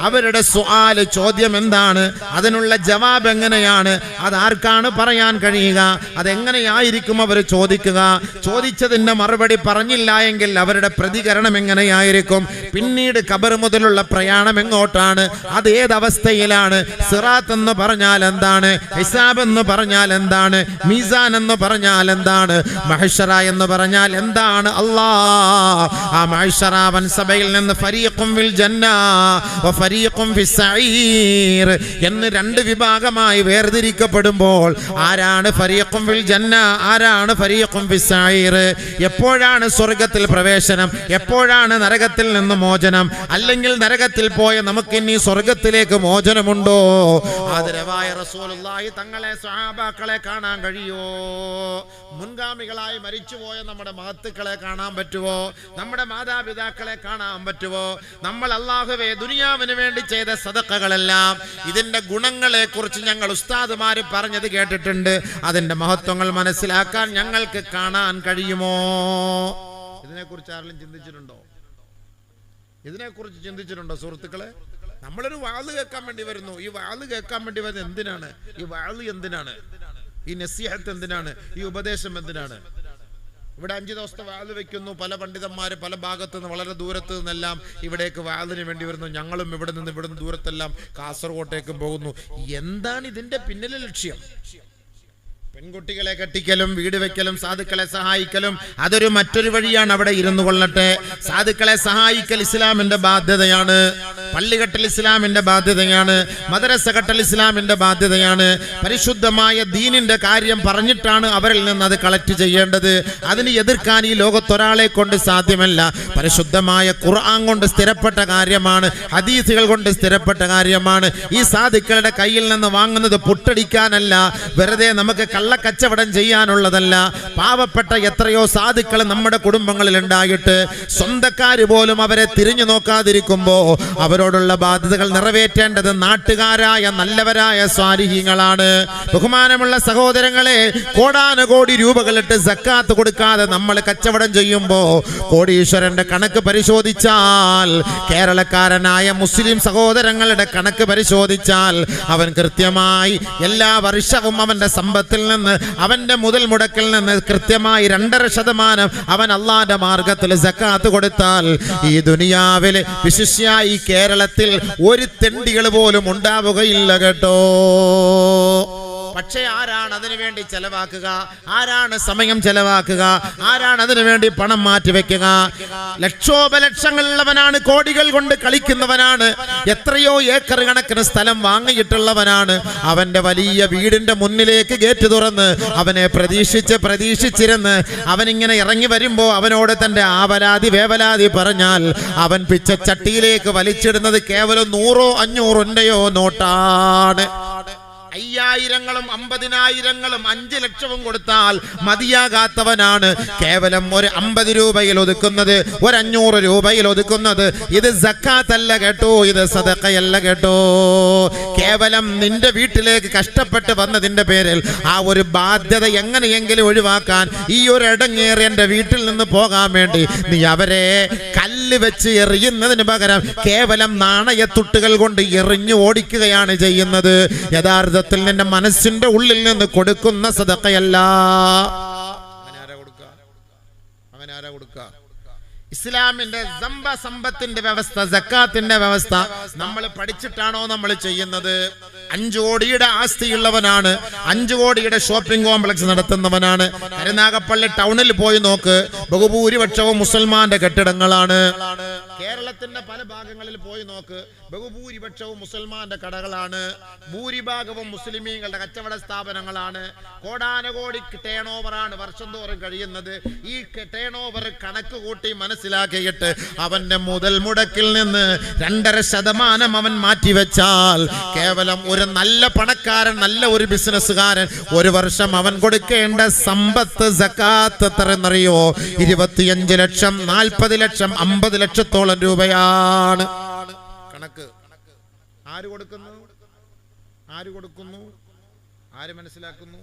അവരുടെ സുആല്, ചോദ്യം എന്താണ്? അതിനുള്ള ജവാബ് എങ്ങനെയാണ്? അതാർക്കാണ് പറയാൻ കഴിയുക? അതെങ്ങനെയായിരിക്കും അവർ ചോദിക്കുക? ചോദിച്ചതിന്റെ മറുപടി പറഞ്ഞില്ല എങ്കിൽ അവരുടെ പ്രതികരണം എങ്ങനെയായിരിക്കും? പിന്നീട് ഖബർ മുതലുള്ള പ്രയാണം എങ്ങോട്ടാണ്? അത് ഏതവസ്ഥയിലാണ്? സിറാത്ത് എന്ന് പറഞ്ഞാൽ എന്താണ്? ഹിസാബ് എന്ന് പറഞ്ഞാൽ എന്താണ്? മീസാൻ എന്ന് പറഞ്ഞാൽ എന്താണ്? മഹ്ശറ എന്ന് പറഞ്ഞാൽ എന്താണ്? ആ മഹ്ശറ വൻസബയിൽ നിന്ന് ഫരീഖും ഫിൽ ജന്ന വ ഫരീഖും ഫിസ് സഈർ എന്ന് രണ്ട് വിഭാഗമായി വേർതിരിക്കപ്പെടുമ്പോൾ ആരാണ് ഫരീഖും ഫിൽ ജന്ന, ആരാണ് ഫരീഖും ഫിസ് സഈർ? എപ്പോഴാണ് സ്വർഗ്ഗത്തിൽ പ്രവേശനം? എപ്പോഴാണ് നരകത്തിൽ നിന്ന് മോചനം? അല്ലെങ്കിൽ നരകത്തിൽ പോയ നമുക്കിനി സ്വർഗ്ഗത്തിലേക്ക് മോചനം ഉണ്ടോ? ആദരവായ റസൂലുള്ളാഹി തങ്ങളെ സ്വഹാബാക്കളെ കാണാൻ കഴിയോ? മുൻഗാമികളായി മരിച്ചുപോയ നമ്മുടെ മഹത്തുക്കളെ കാണാൻ പറ്റുമോ? നമ്മുടെ മാതാപിതാക്കളെ കാണാൻ പറ്റുമോ? നമ്മൾ അല്ലാഹുവേ ദുനിയാവിന് വേണ്ടി ചെയ്ത സദഖകളെല്ലാം ഇതിന്റെ ഗുണങ്ങളെ കുറിച്ച് ഞങ്ങൾ ഉസ്താദുമാര് പറഞ്ഞത് കേട്ടിട്ടുണ്ട്. അതിന്റെ മഹത്വങ്ങൾ മനസ്സിലാക്കാൻ ഞങ്ങൾക്ക് കാണാൻ കഴിയുമോ? ഇതിനെക്കുറിച്ച് ആരെങ്കിലും ചിന്തിച്ചിട്ടുണ്ടോ? ഇതിനെക്കുറിച്ച് ചിന്തിച്ചിട്ടുണ്ടോ സുഹൃത്തുക്കളെ? നമ്മളൊരു വാള് കേൾക്കാൻ വേണ്ടി വരുന്നു. ഈ വാള് കേൾക്കാൻ വേണ്ടി വരുന്നത് എന്തിനാണ്? ഈ വാള് എന്തിനാണ്? ഈ നസീഹത്ത് എന്തിനാണ്? ഈ ഉപദേശം എന്തിനാണ്? ഇവിടെ 5 ദിവസത്തെ വാള് വെക്കുന്നു. പല പണ്ഡിതന്മാര് പല ഭാഗത്തു നിന്ന്, വളരെ ദൂരത്ത് നിന്നെല്ലാം ഇവിടേക്ക് വാളിന് വേണ്ടി വരുന്നു. ഞങ്ങളും ഇവിടുന്ന് ദൂരത്തെല്ലാം കാസർഗോട്ടേക്കും പോകുന്നു. എന്താണ് ഇതിന്റെ പിന്നിലെ ലക്ഷ്യം? പെൺകുട്ടികളെ കെട്ടിക്കലും വീട് വെക്കലും സാധുക്കളെ സഹായിക്കലും അതൊരു മറ്റൊരു വഴിയാണ്. അവിടെ ഇരുന്നു കൊള്ളട്ടെ. സാധുക്കളെ സഹായിക്കൽ ഇസ്ലാമിന്റെ ബാധ്യതയാണ്. പള്ളികെട്ടൽ ഇസ്ലാമിന്റെ ബാധ്യതയാണ്. മദ്രസ കെട്ടൽ ഇസ്ലാമിന്റെ ബാധ്യതയാണ്. പരിശുദ്ധമായ ദീനിന്റെ കാര്യം പറഞ്ഞിട്ടാണ് അവരിൽ നിന്ന് അത് കളക്ട് ചെയ്യേണ്ടത്. അതിന് എതിർക്കാൻ ഈ ലോകത്തൊരാളെ കൊണ്ട് സാധ്യമല്ല. പരിശുദ്ധമായ ഖുർആൻ കൊണ്ട് സ്ഥിരപ്പെട്ട കാര്യമാണ്. ഹദീസുകൾ കൊണ്ട് സ്ഥിരപ്പെട്ട കാര്യമാണ്. ഈ സാധുക്കളുടെ കയ്യിൽ നിന്ന് വാങ്ങുന്നത് പുട്ടടിക്കാനല്ല, വെറുതെ നമുക്ക് കള്ളക്കച്ചവടം ചെയ്യാനുള്ളതല്ല. പാവപ്പെട്ട എത്രയോ സാധുക്കൾ നമ്മുടെ കുടുംബങ്ങളിൽ ഉണ്ടായിട്ട് സ്വന്തക്കാര് പോലും അവരെ തിരിഞ്ഞു നോക്കാതിരിക്കുമ്പോ അവരോടുള്ള ബാധ്യതകൾ നിറവേറ്റേണ്ടത് നാട്ടുകാരായ നല്ലവരായ സ്വാലിഹീങ്ങളാണ്. ബഹുമാനമുള്ള സഹോദരങ്ങളെ, കോടാനുകോടി രൂപകളിട്ട് സക്കാത്ത് കൊടുക്കാതെ നമ്മൾ കച്ചവടം ചെയ്യുമ്പോ കോടീശ്വരന്റെ കണക്ക് പരിശോധിച്ചാൽ, കേരളക്കാരനായ മുസ്ലിം സഹോദരങ്ങളുടെ കണക്ക് പരിശോധിച്ചാൽ അവൻ കൃത്യമായി എല്ലാ വർഷവും അവന്റെ സമ്പത്തിൽ നിന്ന്, അവന്റെ മുതൽ മുടക്കിൽ നിന്ന് കൃത്യമായി 2.5% അവൻ അള്ളാന്റെ മാർഗത്തിൽ സക്കാത്ത് കൊടുത്താൽ ഈ ദുനിയാവിൽ വിശിഷ്യായി കേരളത്തിൽ ഒരു തെണ്ടികൾ പോലും ഉണ്ടാവുകയില്ല കേട്ടോ. പക്ഷേ ആരാണ് അതിനു വേണ്ടി ചെലവാക്കുക? ആരാണ് സമയം ചെലവാക്കുക? ആരാണ് അതിനു വേണ്ടി പണം മാറ്റിവെക്കുക? ലക്ഷോപലക്ഷങ്ങളുള്ളവനാണ്, കോടികൾ കൊണ്ട് കളിക്കുന്നവനാണ്, എത്രയോ ഏക്കർ കണക്കിന് സ്ഥലം വാങ്ങിയിട്ടുള്ളവനാണ്. അവന്റെ വലിയ വീടിന്റെ മുന്നിലേക്ക് ഗേറ്റ് തുറന്ന് അവനെ പ്രതീക്ഷിച്ചിരുന്ന് അവനിങ്ങനെ ഇറങ്ങി വരുമ്പോ അവനോട് തന്റെ ആവലാതി വേവലാതി പറഞ്ഞാൽ അവൻ പിച്ചച്ചട്ടിയിലേക്ക് വലിച്ചിടുന്നത് കേവലം 100 500 നോട്ടാണ്. 5000ങ്ങളും 50,000ങ്ങളും 5 ലക്ഷവും കൊടുത്താൽ മതിയാകാത്തവനാണ് കേവലം ഒരു 50 രൂപയിൽ ഒതുക്കുന്നത്, ഒരു 500 രൂപയിൽ ഒതുക്കുന്നത്. ഇത് സക്കാത്തല്ല കേട്ടോ, ഇത് സദഖയല്ല കേട്ടോ. കേവലം നിന്റെ വീട്ടിലേക്ക് കഷ്ടപ്പെട്ട് വന്നതിന്റെ പേരിൽ ആ ഒരു ബാധ്യത എങ്ങനെയെങ്കിലും ഒഴിവാക്കാൻ, ഈ ഒരു ഇടങ്ങേറി എന്റെ വീട്ടിൽ നിന്ന് പോകാൻ വേണ്ടി നീ അവരെ കല്ല് വെച്ച് എറിയുന്നതിന് പകരം കേവലം നാണയത്തുട്ടുകൾ കൊണ്ട് എറിഞ്ഞു ഓടിക്കുകയാണ് ചെയ്യുന്നത്. യഥാർത്ഥ നിന്റെ മനസ്സിന്റെ ഉള്ളിൽ നിന്ന് കൊടുക്കുന്ന സദഖയല്ല. അങ്ങനെ ആരാ കൊടുക്കുക? ഇസ്ലാമിന്റെ സമ്പത്തിന്റെ വ്യവസ്ഥ, സക്കാത്തിന്റെ വ്യവസ്ഥ നമ്മൾ പഠിച്ചിട്ടാണോ നമ്മൾ ചെയ്യുന്നത്? 5 കോടിയുടെ ആസ്തിയുള്ളവനാണ്, 5 കോടിയുടെ ഷോപ്പിംഗ് കോംപ്ലക്സ് നടത്തുന്നവനാണ്. കരുനാഗപ്പള്ളി ടൗണിൽ പോയി നോക്ക്, ബഹുഭൂരിപക്ഷവും മുസൽമാന്റെ കെട്ടിടങ്ങളാണ്. കേരള കേരളത്തിന്റെ പല ഭാഗങ്ങളിൽ പോയി നോക്ക്, ബഹുഭൂരിപക്ഷവും മുസൽമാന്റെ കടകളാണ്, ഭൂരിഭാഗവും മുസ്ലിമീങ്ങളുടെ കച്ചവട സ്ഥാപനങ്ങളാണ്. കോടാനുകോടി ടേൺ ഓവറാണ് വർഷം തോറും കഴിയുന്നത്. ഈ ടേൺ ഓവർ കണക്ക് കൂട്ടി മനസ്സിലാക്കിയിട്ട് അവന്റെ മുതൽ മുടക്കിൽ നിന്ന് 2.5% അവൻ മാറ്റിവെച്ചാൽ കേവലം ഒരു നല്ല പണക്കാരൻ, നല്ല ഒരു ബിസിനസ്സുകാരൻ ഒരു വർഷം അവൻ കൊടുക്കേണ്ട സമ്പത്ത് സക്കാത്ത് എത്രയെന്നറിയോ? 25 ലക്ഷം, 40 ലക്ഷം, 50 ലക്ഷത്തോളം രൂപയാണ് കണക്ക്. ആര് കൊടുക്കുന്നു? ആര് മനസ്സിലാക്കുന്നു?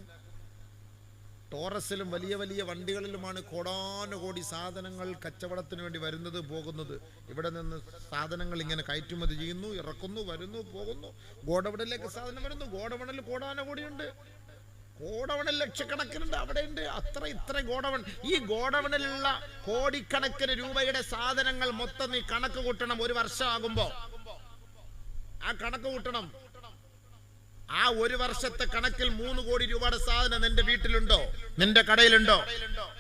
ടോറസിലും വലിയ വലിയ വണ്ടികളിലുമാണ് കോടാനുകോടി സാധനങ്ങൾ കച്ചവടത്തിന് വേണ്ടി വരുന്നത്, പോകുന്നത്. ഇവിടെ നിന്ന് സാധനങ്ങൾ ഇങ്ങനെ കയറ്റുമതി ചെയ്യുന്നു, ഇറക്കുന്നു, വരുന്നു, പോകുന്നു. ഗോഡൌണിലേക്ക് സാധനം വരുന്നു. ഗോഡൌണിൽ കോടാനുകോടിയുണ്ട്, ഗോഡൌണിൽ ലക്ഷക്കണക്കിനുണ്ട്, അവിടെയുണ്ട് അത്ര ഇത്ര ഗോഡൌൺ. ഈ ഗോഡൌണിലുള്ള കോടിക്കണക്കിന് രൂപയുടെ സാധനങ്ങൾ മൊത്തം നീ കണക്ക് കൂട്ടണം. ഒരു വർഷം ആകുമ്പോ ആ കണക്ക് കൂട്ടണം. ആ ഒരു വർഷത്തെ കണക്കിൽ 3 കോടി രൂപയുടെ സാധനം നിന്റെ വീട്ടിലുണ്ടോ, നിന്റെ കടയിലുണ്ടോ?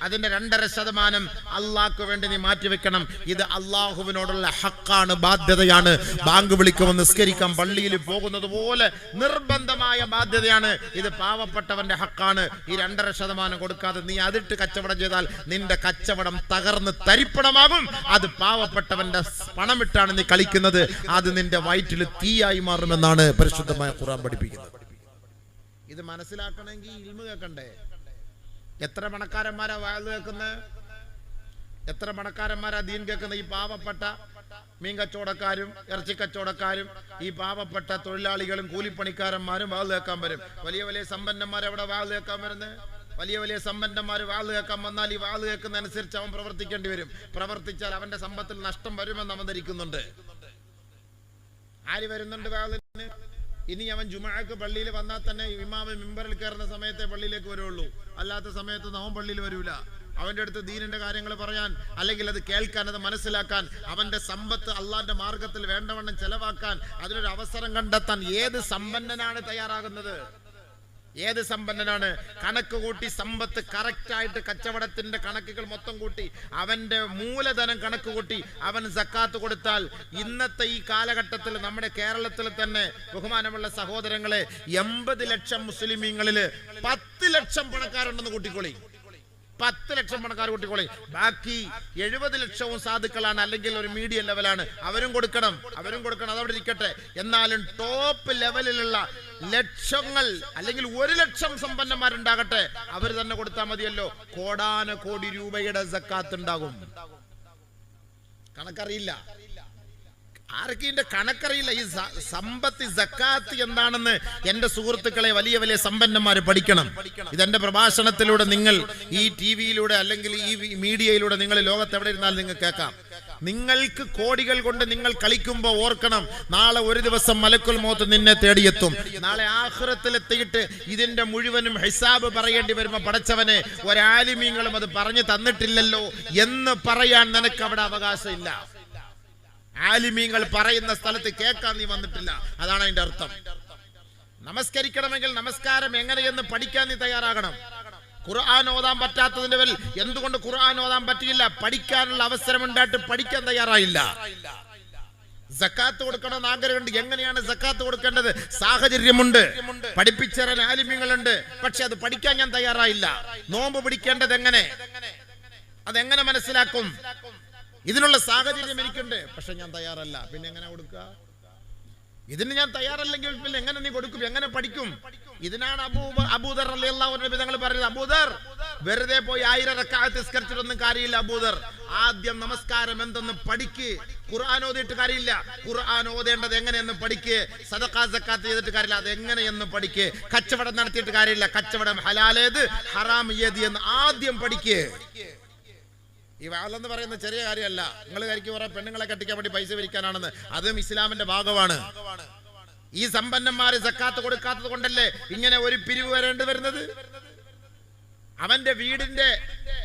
അതിന്റെ 2.5% അള്ളാഹ്ക്ക് വേണ്ടി നീ മാറ്റിവെക്കണം. ഇത് അള്ളാഹുവിനോടുള്ള ഹക്കാണ്, ബാധ്യതയാണ്. ബാങ്ക് വിളിക്കുമ്പോൾ നിസ്കരിക്കാൻ പള്ളിയിൽ പോകുന്നത് പോലെ നിർബന്ധമായ ബാധ്യതയാണ്. ഇത് പാവപ്പെട്ടവന്റെ ഹക്കാണ്. ഈ 2.5% കൊടുക്കാതെ നീ അതിട്ട് കച്ചവടം ചെയ്താൽ നിന്റെ കച്ചവടം തകർന്ന് തരിപ്പണമാകും. അത് പാവപ്പെട്ടവന്റെ പണമിട്ടാണ് നീ കളിക്കുന്നത്. അത് നിന്റെ വയറ്റിൽ തീയായി മാറുമെന്നാണ് പരിശുദ്ധമായ ഖുർആൻ പഠിപ്പിക്കുന്നത്. ഇത് മനസ്സിലാക്കണമെങ്കിൽ ഇൽമു കേൾക്കണ്ടേ? എത്ര പണക്കാരന്മാരാ വാഴ് കേൾക്കുന്നത്? എത്ര പണക്കാരന്മാരാ ദീൻ കേൾക്കുന്നത്? ഈ പാവപ്പെട്ട മീൻ കച്ചവടക്കാരും ഇറച്ചി കച്ചവടക്കാരും ഈ പാവപ്പെട്ട തൊഴിലാളികളും കൂലിപ്പണിക്കാരന്മാരും വാഴ് കേൾക്കാൻ വരും. വലിയ വലിയ സമ്പന്നന്മാർ എവിടെ വാഴ് കേൾക്കാൻ വരുന്നത്? വലിയ വലിയ സമ്പന്നന്മാർ വാഴ് കേൾക്കാൻ വന്നാൽ ഈ വാഴ് കേൾക്കുന്നതനുസരിച്ച് അവൻ പ്രവർത്തിക്കേണ്ടി വരും. പ്രവർത്തിച്ചാൽ അവന്റെ സമ്പത്തിൽ നഷ്ടം വരുമെന്ന് അവൻ ധരിക്കുന്നുണ്ട്. ആര് വരുന്നുണ്ട് വാഴിന്? ഇനി അവൻ ജുമുഅക്ക് പള്ളിയിൽ വന്നാൽ തന്നെ ഇമാമ് മിമ്പറിൽ കയറുന്ന സമയത്തെ പള്ളിയിലേക്ക് വരുള്ളൂ, അല്ലാത്ത സമയത്ത് അവൻ പള്ളിയിൽ വരൂല. അവന്റെ അടുത്ത് ദീനിന്റെ കാര്യങ്ങൾ പറയാൻ, അല്ലെങ്കിൽ അത് കേൾക്കാൻ, അത് മനസ്സിലാക്കാൻ, അവന്റെ സമ്പത്ത് അള്ളാന്റെ മാർഗത്തിൽ വേണ്ടവണ്ണം ചെലവാക്കാൻ അതിനൊരു അവസരം കണ്ടെത്താൻ ഏത് സമ്പന്നനാണ് തയ്യാറാകുന്നത്? ഏത് സമ്പന്നനാണ്? കണക്ക് കൂട്ടി സമ്പത്ത് കറക്റ്റായിട്ട് കച്ചവടത്തിന്റെ കണക്കുകൾ മൊത്തം കൂട്ടി അവന്റെ മൂലധനം കണക്ക് കൂട്ടി അവൻ സക്കാത്ത് കൊടുത്താൽ ഇന്നത്തെ ഈ കാലഘട്ടത്തിൽ നമ്മുടെ കേരളത്തിൽ തന്നെ ബഹുമാനമുള്ള സഹോദരങ്ങളെ 80 ലക്ഷം മുസ്ലിമീങ്ങളിൽ 10 ലക്ഷം പണക്കാരുണ്ടെന്ന് കൂട്ടിക്കൊള്ളി. 10 ലക്ഷം പണക്കാർ കൂട്ടിക്കൊള്ളി. ബാക്കി 70 ലക്ഷവും സാധുക്കളാണ്, അല്ലെങ്കിൽ ഒരു മീഡിയം ലെവലാണ്. അവരും കൊടുക്കണം. അതവിടെ ഇരിക്കട്ടെ. എന്നാലും ടോപ്പ് ലെവലിലുള്ള ലക്ഷങ്ങൾ അല്ലെങ്കിൽ 1 ലക്ഷം സമ്പന്നന്മാരുണ്ടാകട്ടെ, അവർ തന്നെ കൊടുത്താൽ മതിയല്ലോ. കോടാനുകോടി രൂപയുടെ സക്കാത്ത് ഉണ്ടാകും. കണക്കറിയില്ല ആർക്കും, കണക്കറിയില്ല. ഈ സമ്പത്ത് സക്കാത്ത് എന്താണെന്ന് എന്റെ സുഹൃത്തുക്കളെ വലിയ വലിയ സമ്പന്നന്മാർ പഠിക്കണം. ഇതെന്റെ പ്രഭാഷണത്തിലൂടെ നിങ്ങൾ ഈ ടിവിയിലൂടെ അല്ലെങ്കിൽ ഈ മീഡിയയിലൂടെ നിങ്ങൾ ലോകത്ത് എവിടെ ഇരുന്നാലും നിങ്ങൾ കേൾക്കാം. നിങ്ങൾക്ക് കോടികൾ കൊണ്ട് നിങ്ങൾ കളിക്കുമ്പോൾ ഓർക്കണം, നാളെ ഒരു ദിവസം മലക്കുൽ മൗത്ത് നിന്നെ തേടിയെത്തും. നാളെ ആഖിറത്തിലെത്തിയിട്ട് ഇതിന്റെ മുഴുവനും ഹിസാബ് പറയേണ്ടി വരുമ്പോൾ പടച്ചവനെ ഒരാലിമീങ്ങളും അത് പറഞ്ഞു തന്നിട്ടില്ലല്ലോ എന്ന് പറയാൻ നിനക്ക് അവിടെ അവകാശമില്ല. ആലിമീങ്ങൾ പറയുന്ന സ്ഥലത്ത് കേൾക്കാൻ നീ വന്നിട്ടില്ല. അതാണ് അതിന്റെ അർത്ഥം. നമസ്കരിക്കണമെങ്കിൽ നമസ്കാരം എങ്ങനെയെന്ന് പഠിക്കാൻ നീ തയ്യാറാകണം. ഖുർആൻ ഓതാൻ പറ്റാത്തതിന്റെ പേരിൽ എന്തുകൊണ്ട് ഖുർആൻ ഓതാൻ പറ്റിയില്ല? പഠിക്കാനുള്ള അവസരം ഉണ്ടായിട്ട് പഠിക്കാൻ തയ്യാറായില്ല. സക്കാത്ത് കൊടുക്കണമെന്ന് ആഗ്രഹമുണ്ട്. എങ്ങനെയാണ് സക്കാത്ത് കൊടുക്കേണ്ടത്? സാഹചര്യമുണ്ട്, പഠിപ്പിച്ചേരാൻ ആലിമീങ്ങളുണ്ട്, പക്ഷെ അത് പഠിക്കാൻ ഞാൻ തയ്യാറായില്ല. നോമ്പ് പിടിക്കേണ്ടത് എങ്ങനെ, അതെങ്ങനെ മനസ്സിലാക്കും? ഇതിനുള്ള സാഹചര്യം എനിക്കുണ്ട്, പക്ഷെ ഞാൻ തയ്യാറല്ല. പിന്നെ എങ്ങനെ കൊടുക്കുക? ഇതിന് ഞാൻ തയ്യാറല്ലെങ്കിൽ പിന്നെ എങ്ങനെ നീ കൊടുക്കും? എങ്ങനെ പഠിക്കും? ഇതിനാണ് അബൂദർ റളിയല്ലാഹു അൻഹു തങ്ങൾ പറയുന്നത്, അബൂദർ വെറുതെ പോയി 1000 റക്അത്ത് നിസ്കരിച്ചിട്ടൊന്നും കാര്യമില്ല. അബൂദർ ആദ്യം നമസ്കാരം എന്തെന്ന് പഠിക്ക്. ഖുർആൻ ഓതിയിട്ട് കാര്യമില്ല, ഖുർആൻ ഓതേണ്ടത് എങ്ങനെയെന്ന് പഠിക്ക്. സദഖ സക്കാത്ത് ചെയ്തിട്ട് കാര്യമില്ല, അത് എങ്ങനെയെന്ന് പഠിക്ക്. കച്ചവടം നടത്തിയിട്ട് കാര്യമില്ല, കച്ചവടം ഹലാലേത് ഹറാം ഏത് എന്ന് ആദ്യം പഠിക്ക്. ഈ വാളെന്ന് പറയുന്ന ചെറിയ കാര്യമല്ല. നിങ്ങൾ കരിക്ക് കുറെ പെണ്ണുങ്ങളെ കെട്ടിക്കാൻ വേണ്ടി പൈസ പിരിക്കാനാണെന്ന്, അതും ഇസ്ലാമിന്റെ ഭാഗമാണ്. ഈ സമ്പന്നന്മാര് സക്കാത്ത് കൊടുക്കാത്തത് കൊണ്ടല്ലേ ഇങ്ങനെ ഒരു പിരിവ് വരേണ്ടി വരുന്നത്? അവന്റെ വീടിന്റെ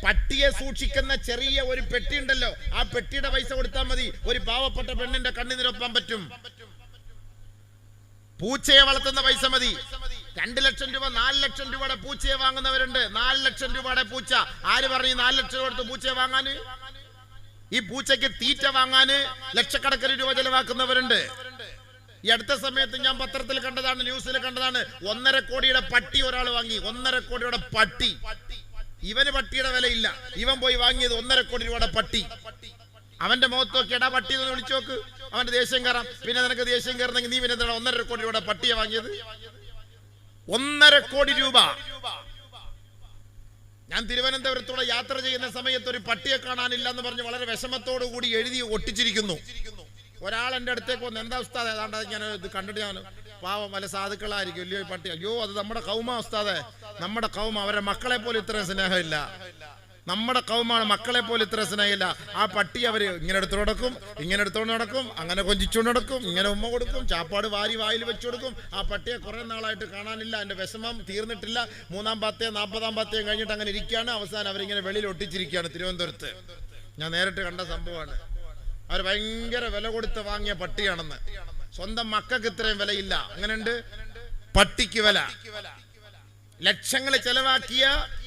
പട്ടിയെ സൂക്ഷിക്കുന്ന ചെറിയ ഒരു പെട്ടി ഉണ്ടല്ലോ, ആ പെട്ടിയുടെ പൈസ കൊടുത്താൽ മതി, ഒരു പാവപ്പെട്ട പെണ്ണിന്റെ കണ്ണിനിരൊപ്പാൻ പറ്റും. പൂച്ചയെ വളർത്തുന്ന പൈസ മതി. 2 ലക്ഷം രൂപ 4 ലക്ഷം രൂപയുടെ പൂച്ചയെ വാങ്ങുന്നവരുണ്ട്. 4 ലക്ഷം രൂപയുടെ പൂച്ച. ആര് പറഞ്ഞു 4 ലക്ഷം കൊടുത്ത് പൂച്ചയെ വാങ്ങാന്? ഈ പൂച്ചയ്ക്ക് തീറ്റ വാങ്ങാന് ലക്ഷക്കണക്കിന് രൂപ ചെലവാക്കുന്നവരുണ്ട്. ഈ അടുത്ത സമയത്ത് ഞാൻ പത്രത്തിൽ കണ്ടതാണ്, ന്യൂസിൽ കണ്ടതാണ്, 1.5 കോടിയുടെ പട്ടി ഒരാൾ വാങ്ങി. 1.5 കോടിയുടെ പട്ടി. ഇവന് പട്ടിയുടെ വിലയില്ല, ഇവൻ പോയി വാങ്ങിയത് 1.5 കോടി രൂപയുടെ പട്ടി. അവന്റെ മുഖത്ത് നോക്കി എടാ പട്ടി എന്ന് വിളിച്ചു നോക്ക്, അവന്റെ ദേഷ്യം കയറാം. പിന്നെ നിനക്ക് ദേഷ്യം കയറുന്നെങ്കിൽ നീ പിന്നെ 1.5 കോടി രൂപയുടെ പട്ടിയെ വാങ്ങിയത്. 1.5 കോടി രൂപ. ഞാൻ തിരുവനന്തപുരത്തൂടെ യാത്ര ചെയ്യുന്ന സമയത്ത് ഒരു പട്ടിയെ കാണാനില്ല എന്ന് പറഞ്ഞ് വളരെ വിഷമത്തോടു കൂടി എഴുതി ഒട്ടിച്ചിരിക്കുന്നു. ഒരാൾ എൻ്റെ അടുത്തേക്ക് വന്ന്, എന്താ ഉസ്താദ് ഏതാണ്ട് ഞാൻ ഇത് കണ്ടിട്ട്, ഞാൻ പാവം വല്ല സാധുക്കളായിരിക്കും വലിയ പട്ടി. അയ്യോ അത് നമ്മുടെ കൗമ ഉസ്താദെ, നമ്മുടെ കൗമ. അവരുടെ മക്കളെ പോലും ഇത്രയും സ്നേഹമില്ല. നമ്മുടെ കൗമാണ്, മക്കളെ പോലും ഇത്ര സ്നേഹമില്ല. ആ പട്ടി അവര് ഇങ്ങനെ എടുത്തോണ്ട് നടക്കും, ഇങ്ങനെ എടുത്തോണ്ട് നടക്കും, അങ്ങനെ കൊഞ്ചിച്ചോണ്ട് നടക്കും, ഇങ്ങനെ ഉമ്മ കൊടുക്കും, ചാപ്പാട് വാരി വായിൽ വെച്ചു കൊടുക്കും. ആ പട്ടിയെ കുറെ നാളായിട്ട് കാണാനില്ല. എൻ്റെ വിഷമം തീർന്നിട്ടില്ല. 3-ാം പത്തേയും 40-ാം പത്തേയും കഴിഞ്ഞിട്ട് അങ്ങനെ ഇരിക്കുകയാണ്. അവസാനം അവരിങ്ങനെ വെളിയിൽ ഒട്ടിച്ചിരിക്കുകയാണ് തിരുവനന്തപുരത്ത്. ഞാൻ നേരിട്ട് കണ്ട സംഭവമാണ്. അവർ ഭയങ്കര വില കൊടുത്ത് വാങ്ങിയ പട്ടിയാണെന്ന്. സ്വന്തം മക്കൾക്ക് ഇത്രയും വിലയില്ല. അങ്ങനെയുണ്ട് പട്ടിക്ക് വില. ലക്ഷങ്ങൾ ചെലവാക്കിയ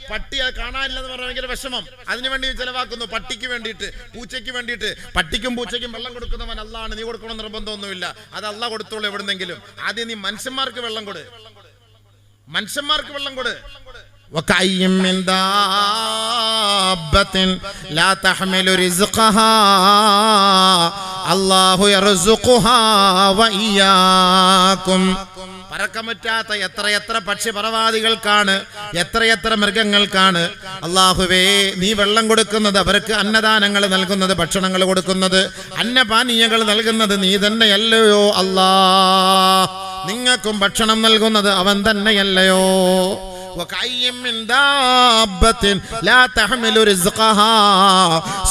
പട്ടിയെ കാണാനില്ലെന്ന് പറഞ്ഞാൽ ഭയങ്കര വിഷമം. അതിനുവേണ്ടി ചെലവാക്കുന്നു, പട്ടിക്ക് വേണ്ടിയിട്ട്, പൂച്ചയ്ക്ക് വേണ്ടിയിട്ട്. പട്ടിക്കും പൂച്ചയ്ക്കും വെള്ളം കൊടുക്കുന്നവൻ അള്ളാണ്. നീ കൊടുക്കണം നിർബന്ധമൊന്നുമില്ല, അത് അള്ളാഹ് കൊടുത്തോളൂ എവിടുന്നെങ്കിലും. ആദ്യം നീ മനുഷ്യന്മാർക്ക് വെള്ളം കൊടു, മനുഷ്യന്മാർക്ക് വെള്ളം കൊടു. وكأي من دابة لا تحمل رزقها الله يرزقها وإياكم. പറക്കമറ്റാത്ത എത്രയെത്ര പക്ഷി പറവാദികൾക്കാണ്, എത്രയെത്ര മൃഗങ്ങൾക്കാണ് അല്ലാഹുവേ നീ വെള്ളം കൊടുക്കുന്നത്, അവർക്ക് അന്നദാനങ്ങൾ നൽകുന്നത്, ഭക്ഷണങ്ങൾ കൊടുക്കുന്നത്, അന്നപാനീയങ്ങൾ നൽകുന്നത് നീ തന്നെയല്ലയോ അല്ലാ. നിങ്ങൾക്കും ഭക്ഷണം നൽകുന്നത് അവൻ തന്നെയല്ലയോ.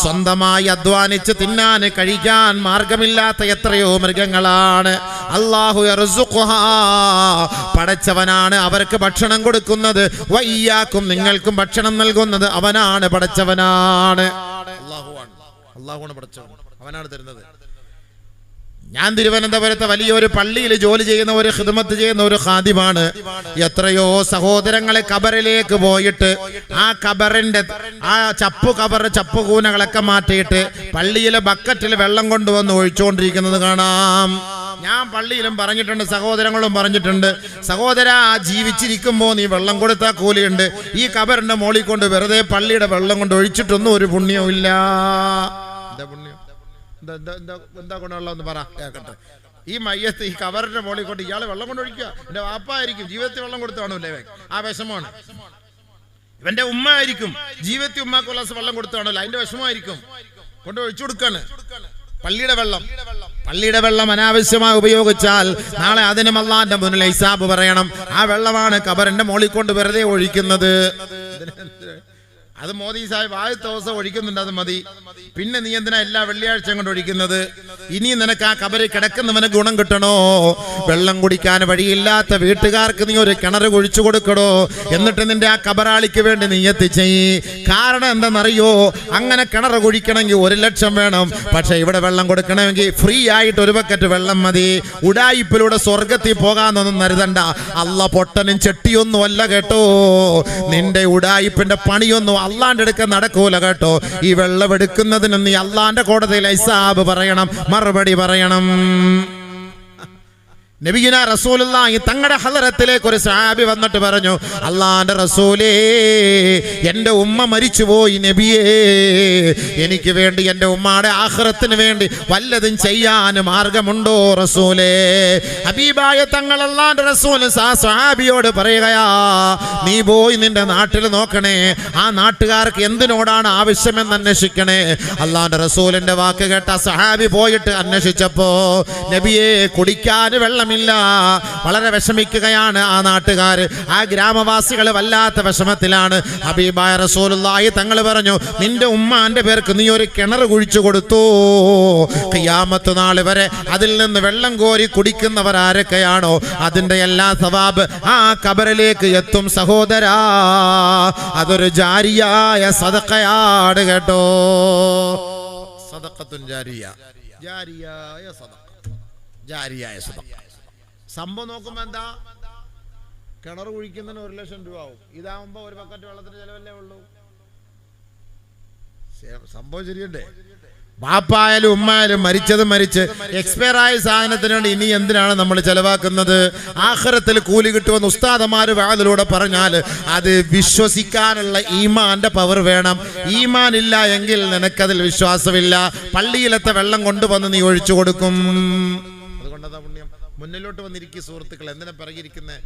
സ്വന്തമായി അധ്വാനിച്ച് തിന്നാൻ കഴിക്കാൻ മാർഗമില്ലാത്ത എത്രയോ മൃഗങ്ങളാണ്. അല്ലാഹു യർസുഖുഹാ, പടച്ചവനാണ് അവർക്ക് ഭക്ഷണം കൊടുക്കുന്നത്. വയ്യാക്കും, നിങ്ങൾക്കും ഭക്ഷണം നൽകുന്നത് അവനാണ്, പടച്ചവനാണ്. അല്ലാഹുവാണ് പടച്ചവൻ, അവനാണ് തരുന്നത്. ഞാൻ തിരുവനന്തപുരത്തെ വലിയൊരു പള്ളിയിൽ ജോലി ചെയ്യുന്ന ഒരു ഖിദ്മത്ത് ചെയ്യുന്ന ഒരു ഖാദിമാണ്. എത്രയോ സഹോദരങ്ങളെ ഖബറിലേക്ക് പോയിട്ട് ആ ഖബറിന്റെ ആ ചപ്പുകൂനകളൊക്കെ മാറ്റിയിട്ട് പള്ളിയിലെ ബക്കറ്റിൽ വെള്ളം കൊണ്ടുവന്ന് ഒഴിച്ചുകൊണ്ടിരിക്കുന്നത് കാണാം. ഞാൻ പള്ളിയിലും പറഞ്ഞിട്ടുണ്ട്, സഹോദരങ്ങളും പറഞ്ഞിട്ടുണ്ട്, സഹോദരാ ജീവിച്ചിരിക്കുമ്പോൾ നീ വെള്ളം കൊടുത്താൽ കൂലിയുണ്ട്. ഈ ഖബറിന്റെ മോളിൽ കൊണ്ട് വെറുതെ പള്ളിയുടെ വെള്ളം കൊണ്ട് ഒഴിച്ചിട്ടൊന്നും ഒരു പുണ്യവും ഇല്ല. എന്താ പുണ്യം? എന്താ കൊണ്ടുള്ളതെന്ന് പറ കേൾക്കട്ടെ. ഈ മയ്യത്ത് ഈ കവറിന്റെ മോളിൽ കൊണ്ട് ഇയാള് വെള്ളം കൊണ്ട് ഒഴിക്കുക. എന്റെ വാപ്പായിരിക്കും ജീവിതത്തിൽ വെള്ളം കൊടുത്തു കാണൂല്ലേ, ആ വിഷമമാണ്. ഇവന്റെ ഉമ്മ ആയിരിക്കും ജീവിതത്തിൽ ഉമ്മാക്ക് വെള്ളം കൊടുത്തു കാണൂല്ലോ, അതിന്റെ വിഷമമായിരിക്കും. കൊണ്ട് ഒഴിച്ചു കൊടുക്കാണ് പള്ളിയുടെ വെള്ളം അനാവശ്യമായി ഉപയോഗിച്ചാൽ നാളെ അതിനും അല്ലാഹുവിന്റെ മുന്നിൽ ഹിസാബ് പറയണം. ആ വെള്ളമാണ് കബറിന്റെ മോളിൽ കൊണ്ട് വെറുതെ ഒഴിക്കുന്നത്. അത് മോദി സാഹിബ് ആദ്യത്തെ ദിവസം ഒഴിക്കുന്നുണ്ട്, അത് മതി. പിന്നെ നീ എന്തിനാ എല്ലാ വെള്ളിയാഴ്ചയും കൊണ്ട് ഒഴിക്കുന്നത്? ഇനി നിനക്ക് ആ കബറിൽ കിടക്കുന്നവന് ഗുണം കിട്ടണോ? വെള്ളം കുടിക്കാൻ വഴിയില്ലാത്ത വീട്ടുകാർക്ക് നീ ഒരു കിണർ കുഴിച്ചു കൊടുക്കണോ? എന്നിട്ട് നിന്റെ ആ കബറാളിക്ക് വേണ്ടി നീ എത്തിച്ചെയ്യ്. കാരണം എന്താണെന്നറിയോ? അങ്ങനെ കിണർ കുഴിക്കണമെങ്കിൽ 1 ലക്ഷം വേണം. പക്ഷെ ഇവിടെ വെള്ളം കൊടുക്കണമെങ്കിൽ ഫ്രീ ആയിട്ട് 1 ബക്കറ്റ് വെള്ളം മതി. ഉഡായിപ്പിലൂടെ സ്വർഗത്തിൽ പോകാന്നൊന്നും കരുതണ്ട. അല്ല പൊട്ടനും ചെട്ടിയൊന്നും അല്ല കേട്ടോ. നിന്റെ ഉഡായിപ്പിന്റെ പണിയൊന്നും അള്ളാന്റെ അടുക്ക നടക്കൂല കേട്ടോ. ഈ വെള്ളം എടുക്കുന്നതിന് നീ അള്ളാന്റെ കോടതിയിൽ ഹിസാബ് പറയണം, മറുപടി പറയണം. നബിയുനാ റസൂലുള്ളാഹി തങ്ങളുടെ ഹളറത്തിലേക്ക് ഒരു സഹാബി വന്നിട്ട് പറഞ്ഞു, അള്ളാന്റെ റസൂലേ, എൻ്റെ ഉമ്മ മരിച്ചുപോയി നബിയേ, എനിക്ക് വേണ്ടി എൻ്റെ ഉമ്മയുടെ ആഖിറത്തിന് വേണ്ടി വല്ലതും ചെയ്യാൻ മാർഗമുണ്ടോ റസൂലേ? ഹബീബായ തങ്ങൾ അള്ളാന്റെ റസൂൽ സഹാബിയോട് പറയുകയാ, നീ പോയി നിന്റെ നാട്ടിൽ നോക്കണേ, ആ നാട്ടുകാർക്ക് എന്തിനോടാണ് ആവശ്യമെന്ന് അന്വേഷിക്കണേ. അള്ളാന്റെ റസൂലിന്റെ വാക്ക് കേട്ട സഹാബി പോയിട്ട് അന്വേഷിച്ചപ്പോ നബിയെ കുടിക്കാൻ വെള്ളം ഇല്ല. വളരെ വിഷമിക്കുകയാണ് ആ നാട്ടുകാർ, ആ ഗ്രാമവാസികൾ വല്ലാത്ത വിഷമത്തിലാണ്. ഹബീബായ റസൂലുള്ളാഹി തങ്ങൾ പറഞ്ഞു, നിന്റെ ഉമ്മാന്റെ പേർക്ക് നീ ഒരു കിണർ കുഴിച്ചു കൊടുത്തു. ഖിയാമത്ത് നാൾ വരെ അതിൽ നിന്ന് വെള്ളം കോരി കുടിക്കുന്നവർ ആരൊക്കെയാണോ അതിന്റെ എല്ലാ സവാബ് ആ ഖബറിലേക്ക് എത്തും സഹോദരാ. അതൊരു ജാരിയായ സദഖയാണ് കേട്ടോ. സദഖത്തുൻ ജാരിയ, ജാരിയായ സദഖ, ജാരിയായ സദഖ. സംഭവം നോക്കുമ്പോ എന്താ, കിണർ കുഴിക്കുന്നതിന് 1 ലക്ഷം രൂപ ആവും. ഇതാവുമ്പോ 1 ബക്കറ്റ് വെള്ളത്തിന് ചെലവല്ലേ ഉള്ളൂ. സംഭവം ശരിയല്ലേ? ബാപ്പായാലും ഉമ്മായാലും മരിച്ച് എക്സ്പയർ ആയ സാധനത്തിനോട് ഇനി എന്തിനാണ് നമ്മൾ ചെലവാക്കുന്നത്? ആഖിറത്തിൽ കൂലി കിട്ടുമെന്ന് ഉസ്താദമാര് വാതിലൂടെ പറഞ്ഞാൽ അത് വിശ്വസിക്കാനുള്ള ഈമാന്റെ പവർ വേണം. ഈമാൻ ഇല്ല എങ്കിൽ നിനക്കതിൽ വിശ്വാസമില്ല. പള്ളിയിലത്തെ വെള്ളം കൊണ്ടുവന്ന് നീ ഒഴിച്ചു കൊടുക്കും. അതുകൊണ്ടതാ പുണ്യം. മുന്നിലോട്ട് വന്നിരിക്കും സുഹൃത്തുക്കൾ. എന്തിനാ പറഞ്ഞിരിക്കുന്നത്?